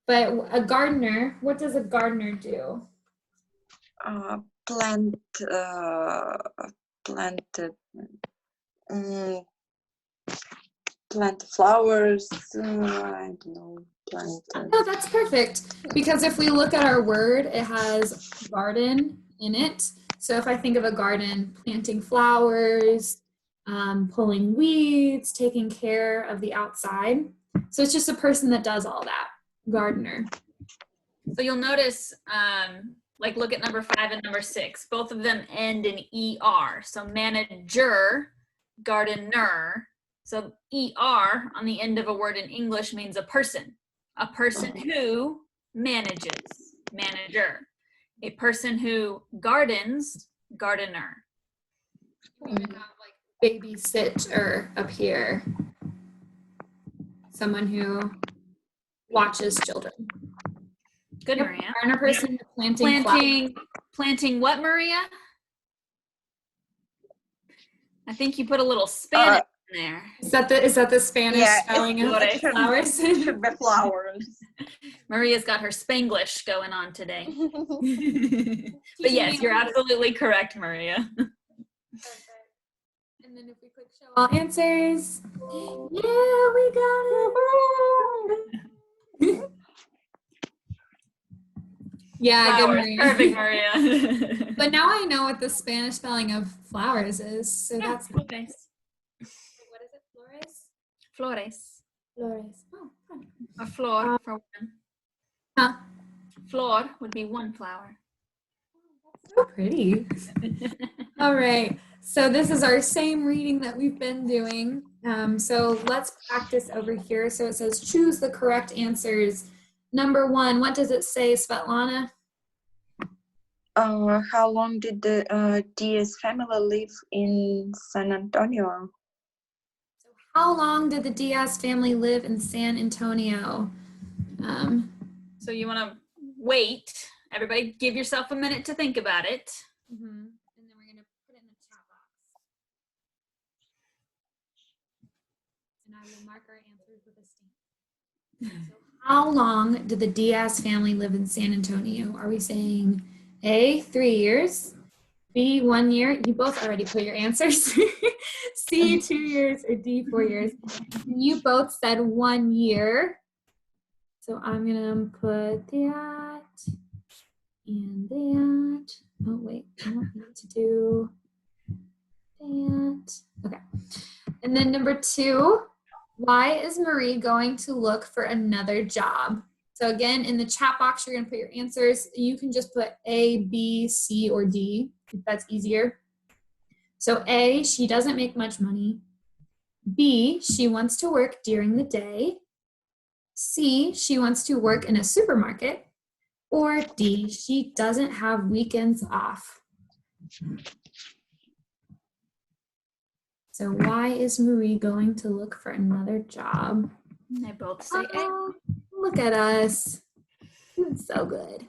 But a gardener, what does a gardener do? Plant flowers. I don't know. No, that's perfect. Because if we look at our word, it has garden in it. So if I think of a garden, planting flowers, pulling weeds, taking care of the outside. So it's just a person that does all that. gardener? So you'll notice, like look at number 5 and number 6. Both of them end in ER. So manager, gardener. So ER on the end of a word in English means a person. A person who manages, manager. A person who gardens, gardener. We even have like babysitter up here. Someone who watches children. Good, Yep. Maria. Gardener person planting flowers. Planting what, Maria? I think you put a little Spanish in there. Is that the Spanish spelling of flowers? It should be flowers. Maria's got her Spanglish going on today. But yes, you're absolutely correct, Maria. And then if we click show all answers, yeah, we got it. Yeah, good, Maria. Perfect, Maria. But now I know what the Spanish spelling of flowers is, so that's nice. Flores. What is it? Flores? Flores. Flores. Oh, fun. A flor for one. Huh. Flor would be one flower. So pretty. All right. So this is our same reading that we've been doing. So let's practice over here. So it says choose the correct answers. Number 1, what does it say, Svetlana? How long did the Diaz family live in San Antonio? So how long did the Diaz family live in San Antonio? So you want to wait. Everybody give yourself a minute to think about it. And then we're going to put it in the chat box. And I will mark our answers with a stamp. So how long did the Diaz family live in San Antonio? Are we saying A, 3 years, B, 1 year? You both already put your answers. C, 2 years, or D, 4 years. You both said 1 year. So I'm gonna put that and that. Oh wait, I don't need to do that. Okay. And then number 2, why is Marie going to look for another job? So again, in the chat box, you're gonna put your answers. You can just put A, B, C, or D, if that's easier. So A, she doesn't make much money. B, she wants to work during the day. C, she wants to work in a supermarket. Or D, she doesn't have weekends off. So why is Marie going to look for another job? They both say A. Look at us. Doing so good.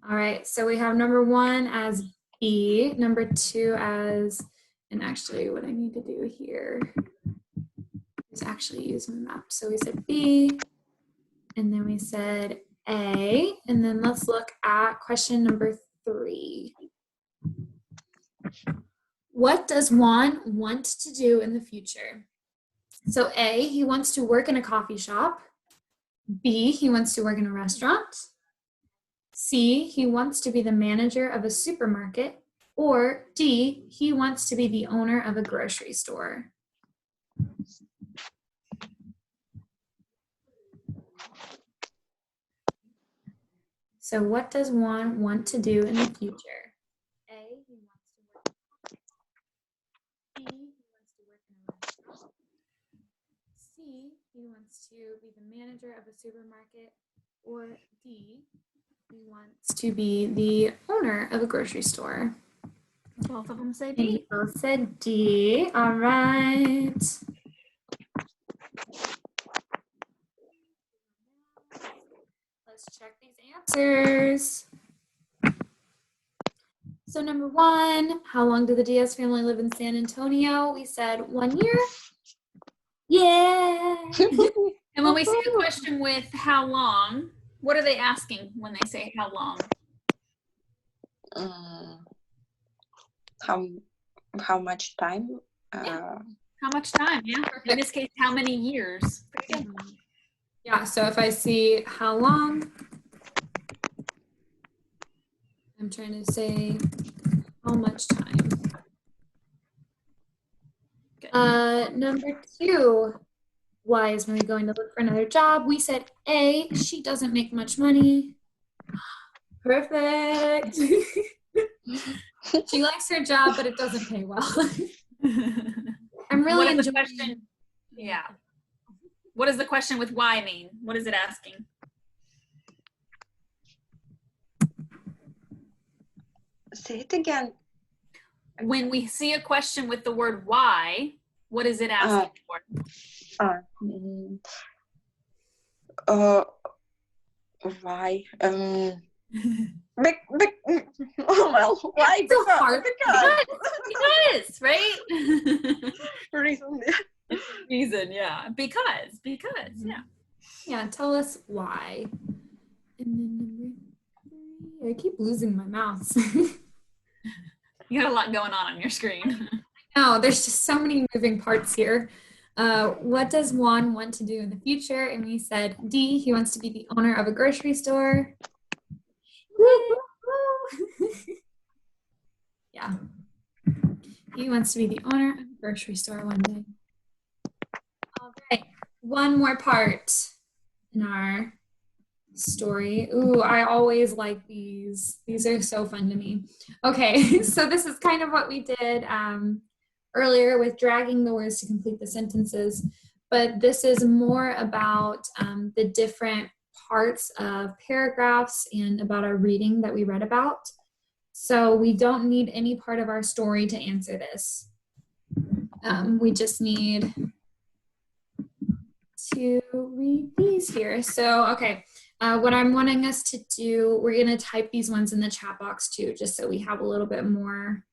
All right, so we have number 1 as B, number 2 as, and actually what I need to do here is actually use my map. So we said B, and then we said A, and then let's look at question number 3. What does Juan want to do in the future? So A, he wants to work in a coffee shop. B, he wants to work in a restaurant. C, he wants to be the manager of a supermarket. Or D, he wants to be the owner of a grocery store. So what does Juan want to do in the future? A, he wants to work in a B, he wants to work in a restaurant. C, he wants to be the manager of a supermarket. Or D, he wants to be the owner of a grocery store. Both of them say And D. you both said D. All right. Let's check these answers. So number 1, how long did the Diaz family live in San Antonio? We said 1 year. Yeah. And when we see a question with how long, what are they asking when they say how long? How much time? Yeah. How much time? Yeah. In this case, how many years? Yeah, so if I see how long, I'm trying to say how much time. Number 2, Why is Marie going to look for another job? We said A, she doesn't make much money. Perfect. She likes her job, but it doesn't pay well. I'm really What is the enjoying. question? Yeah. What does the question with why mean? What is it asking? Say it again. When we see a question with the word why, what is it asking for? Why? Well, why? Because, right? Reason. Reason, yeah. Because, yeah. Yeah, tell us why. And then number 3, I keep losing my mouse. You got a lot going on your screen. No, there's just so many moving parts here. What does Juan want to do in the future? And we said D, he wants to be the owner of a grocery store. Yeah. He wants to be the owner of a grocery store one day. All right, one more part in our story. Ooh, I always like these. These are so fun to me. Okay, so this is kind of what we did earlier with dragging the words to complete the sentences, but this is more about the different parts of paragraphs and about our reading that we read about. So we don't need any part of our story to answer this. We just need to read these here. So, okay, what I'm wanting us to do, we're going to type these ones in the chat box too, just so we have a little bit more,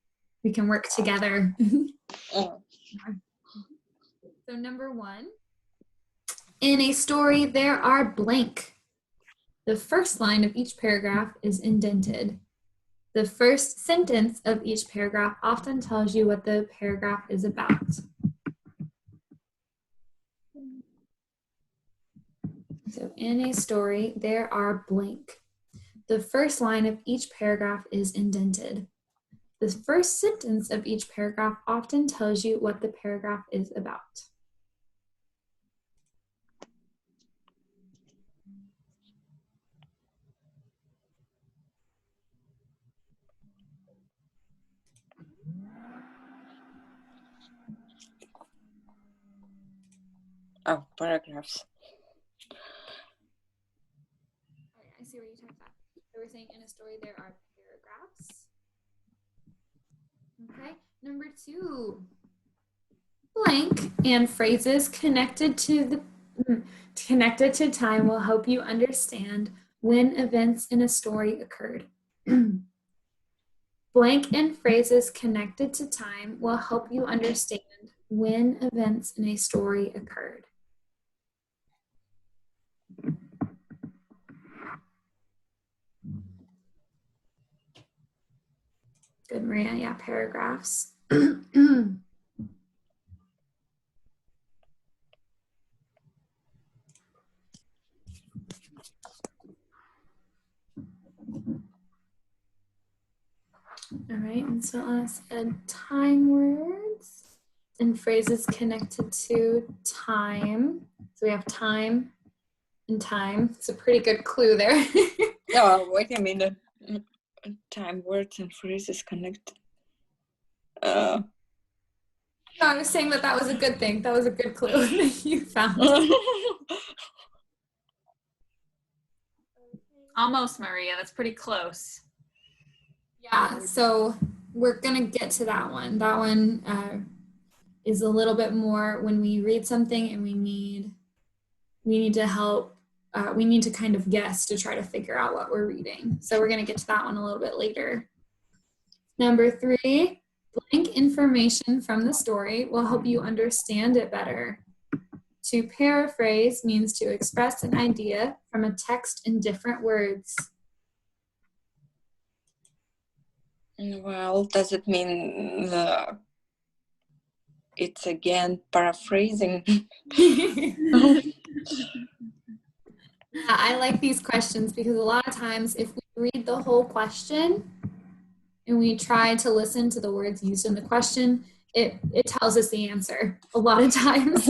we can work together. So number 1, in a story, there are blank. The first line of each paragraph is indented. The first sentence of each paragraph often tells you what the paragraph is about. So in a story, there are blank. The first line of each paragraph is indented. The first sentence of each paragraph often tells you what the paragraph is about. Oh, paragraphs. Okay, I see where you typed that. So we're saying in a story there are paragraphs. Okay, number 2, blank and phrases connected to time will help you understand when events in a story occurred. Blank and phrases connected to time will help you understand when events in a story occurred. Good, Maria. Yeah, paragraphs. All right, and so let's add time words and phrases connected to time. So we have time and time. It's a pretty good clue there. Oh, wait a minute. Time words and phrases connected. No, I was saying that was a good thing. That was a good clue that you found. Almost, Maria. That's pretty close. Yeah, so we're gonna get to that one. That one is a little bit more when we read something and we need to help. We need to kind of guess to try to figure out what we're reading. So we're gonna get to that one a little bit later. Number 3, blank information from the story will help you understand it better. To paraphrase means to express an idea from a text in different words. Well, does it mean it's again paraphrasing? I like these questions because a lot of times if we read the whole question and we try to listen to the words used in the question, it tells us the answer a lot of times.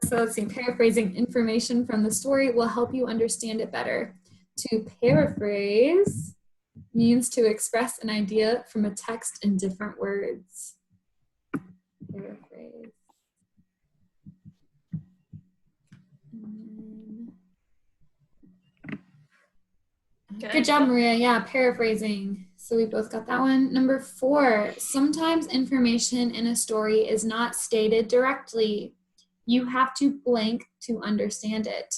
So let's see, paraphrasing information from the story will help you understand it better. To paraphrase means to express an idea from a text in different words. Paraphrase. Good job, Maria. Yeah, paraphrasing. So we both got that one. Number 4, sometimes information in a story is not stated directly. You have to blank to understand it.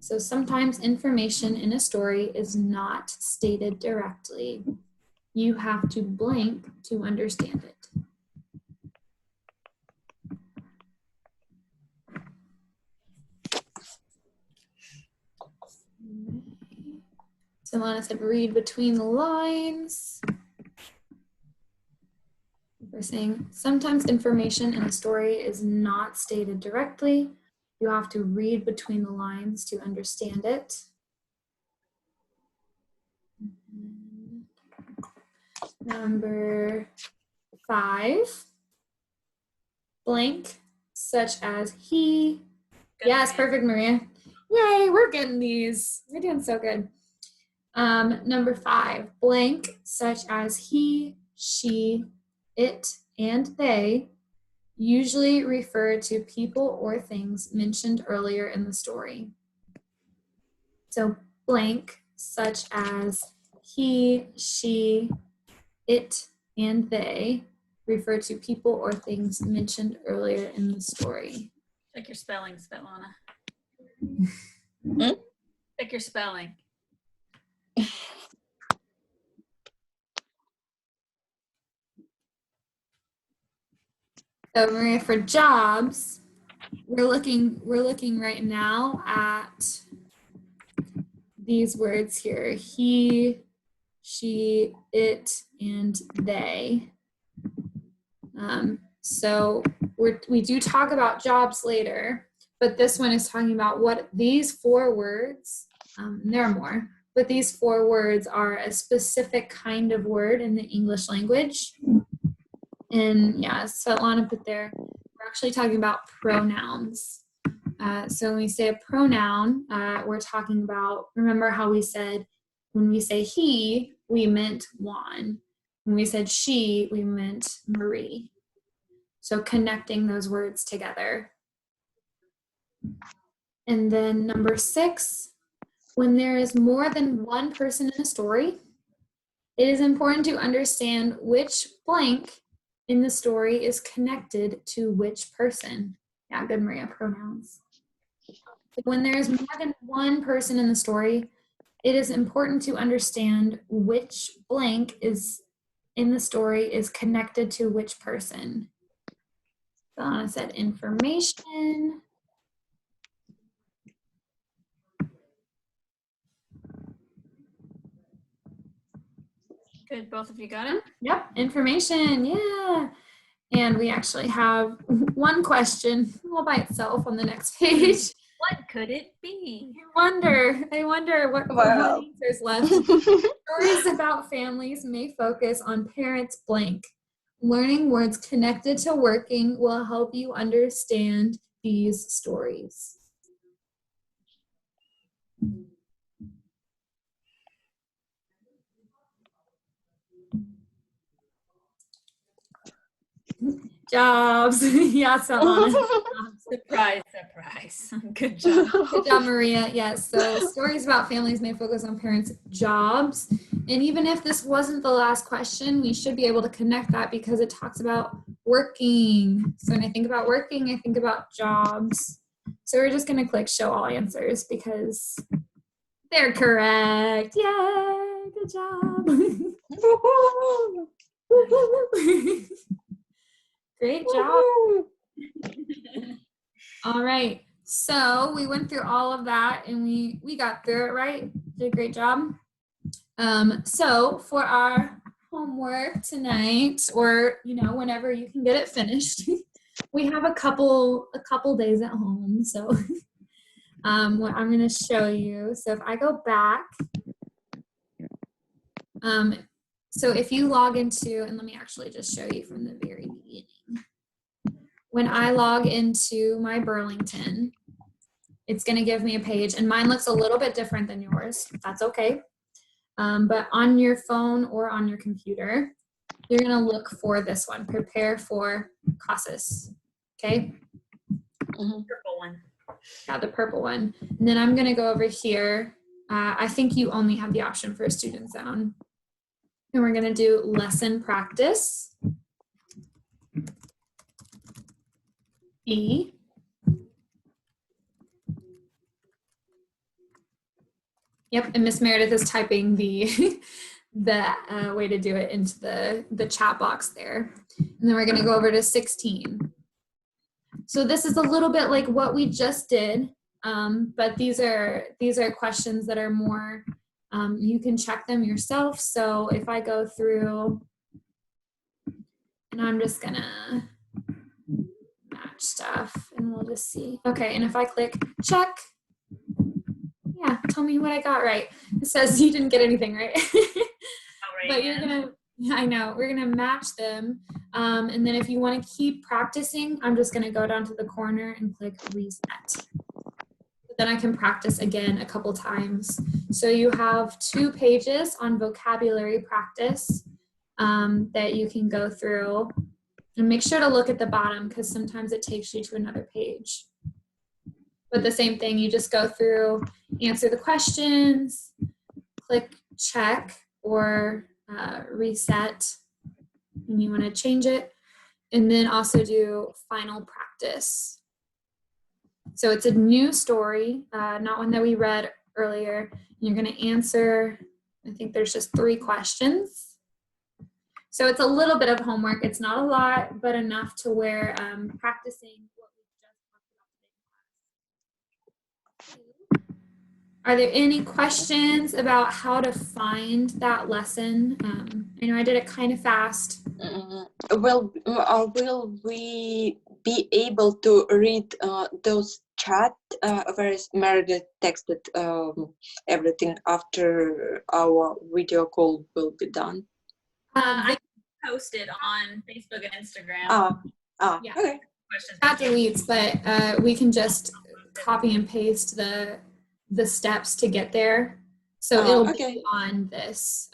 So sometimes information in a story is not stated directly. You have to blank to understand it. Silana said read between the lines. We're saying sometimes information in a story is not stated directly. You have to read between the lines to understand it. Number 5, blank, such as he. Good. Yes, perfect, Maria. Yay, we're getting these. We're doing so good. Number 5, blank, such as he, she, it, and they usually refer to people or things mentioned earlier in the story. So blank, such as he, she, it, and they refer to people or things mentioned earlier in the story. Check your spelling, Svetlana. Hmm? Check your spelling. So Maria, for jobs, we're looking right now at these words here: he, she, it, and they. So we do talk about jobs later, but this one is talking about what these 4 words, there are more, but these 4 words are a specific kind of word in the English language. And yeah, Svetlana put there, we're actually talking about pronouns. So when we say a pronoun, we're talking about, remember how we said, when we say he, we meant Juan. When we said she, we meant Marie. So connecting those words together. And then number 6, when there is more than one person in a story, it is important to understand which blank in the story is connected to which person. Yeah, good, Maria, pronouns. When there's more than one person in the story, it is important to understand which blank is in the story is connected to which person. Donna said information. Good, both of you got it? Yep, information, yeah. And we actually have one question all by itself on the next page. What could it be? I wonder what answers left. Stories about families may focus on parents blank. Learning words connected to working will help you understand these stories. Jobs. Yeah, Salana. Surprise, surprise. Good job. Good job, Maria. Yes, so stories about families may focus on parents' jobs. And even if this wasn't the last question, we should be able to connect that because it talks about working. So when I think about working, I think about jobs. So we're just going to click show all answers because they're correct. Yay, good job. Great job. All right. So we went through all of that and we got through it, right? Did a great job. So for our homework tonight, or whenever you can get it finished, we have a couple days at home. So what I'm going to show you. So if I go back, so if you log into, and let me actually just show you from the very beginning. when I log into my Burlington, it's going to give me a page, and mine looks a little bit different than yours. That's okay. But on your phone or on your computer, you're going to look for this one, prepare for CASAS. Okay? Purple one. Yeah, the purple one. And then I'm going to go over here. I think you only have the option for a student zone. And we're going to do lesson practice. B. Yep, and Miss Meredith is typing the way to do it into the chat box there. And then we're going to go over to 16. So this is a little bit like what we just did, but these are questions that are more, you can check them yourself. So if I go through, and I'm just going to match stuff, and we'll just see. Okay, and if I click check, yeah, tell me what I got right. It says you didn't get anything right. But you're gonna, I know, we're gonna match them. And then if you wanna keep practicing, I'm just gonna go down to the corner and click reset. Then I can practice again a couple times. So you have 2 pages on vocabulary practice that you can go through. And make sure to look at the bottom because sometimes it takes you to another page. But the same thing, you just go through, answer the questions, click check or reset when you want to change it, and then also do final practice. So it's a new story, not one that we read earlier. You're going to answer, I think there's just 3 questions. So it's a little bit of homework. It's not a lot, but enough to where practicing what we just talked about today. Are there any questions about how to find that lesson? I know I did it kind of fast. Will we be able to read those chat where Meredith texted everything after our video call will be done? I can post it on Facebook and Instagram. Yeah. Okay. Questions. That deletes, but we can just copy and paste the steps to get there. So it'll be on this.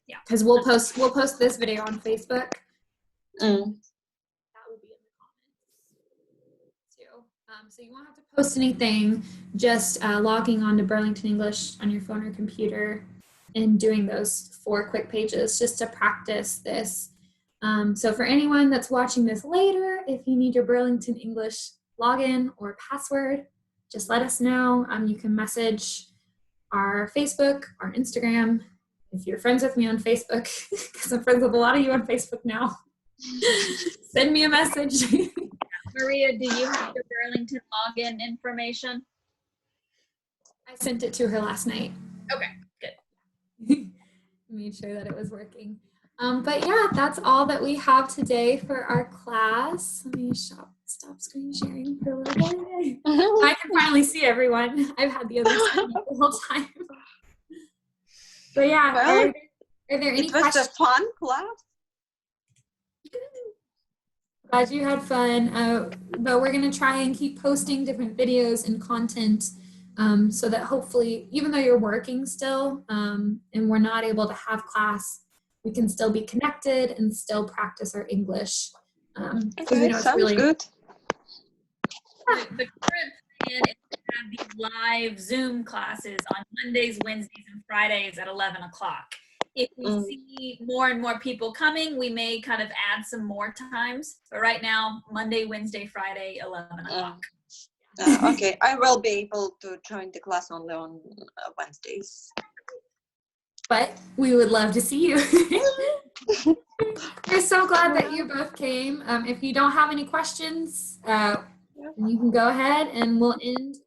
Yeah, because we'll post this video on Facebook. That will be in the comments too. So you won't have to post anything, just logging on to Burlington English on your phone or computer and doing those 4 quick pages just to practice this. So for anyone that's watching this later, if you need your Burlington English login or password, just let us know. You can message our Facebook, our Instagram. If you're friends with me on Facebook, because I'm friends with a lot of you on Facebook now, send me a message. Maria, do you have your Burlington login information? I sent it to her last night. Okay, good. Made sure that it was working. But yeah, that's all that we have today for our class. Let me stop screen sharing for a little bit. I can finally see everyone. I've had the other side the whole time. But yeah, well, are there any questions? It was a fun class. Glad you had fun. But we're going to try and keep posting different videos and content so that hopefully, even though you're working still and we're not able to have class, we can still be connected and still practice our English. Okay, sounds really good. The current plan is to have these live Zoom classes on Mondays, Wednesdays, and Fridays at 11 o'clock. If we see more and more people coming, we may kind of add some more times. But right now, Monday, Wednesday, Friday, 11 o'clock. Okay, I will be able to join the class only on Wednesdays. But we would love to see you. We're so glad that you both came. If you don't have any questions, you can go ahead and we'll end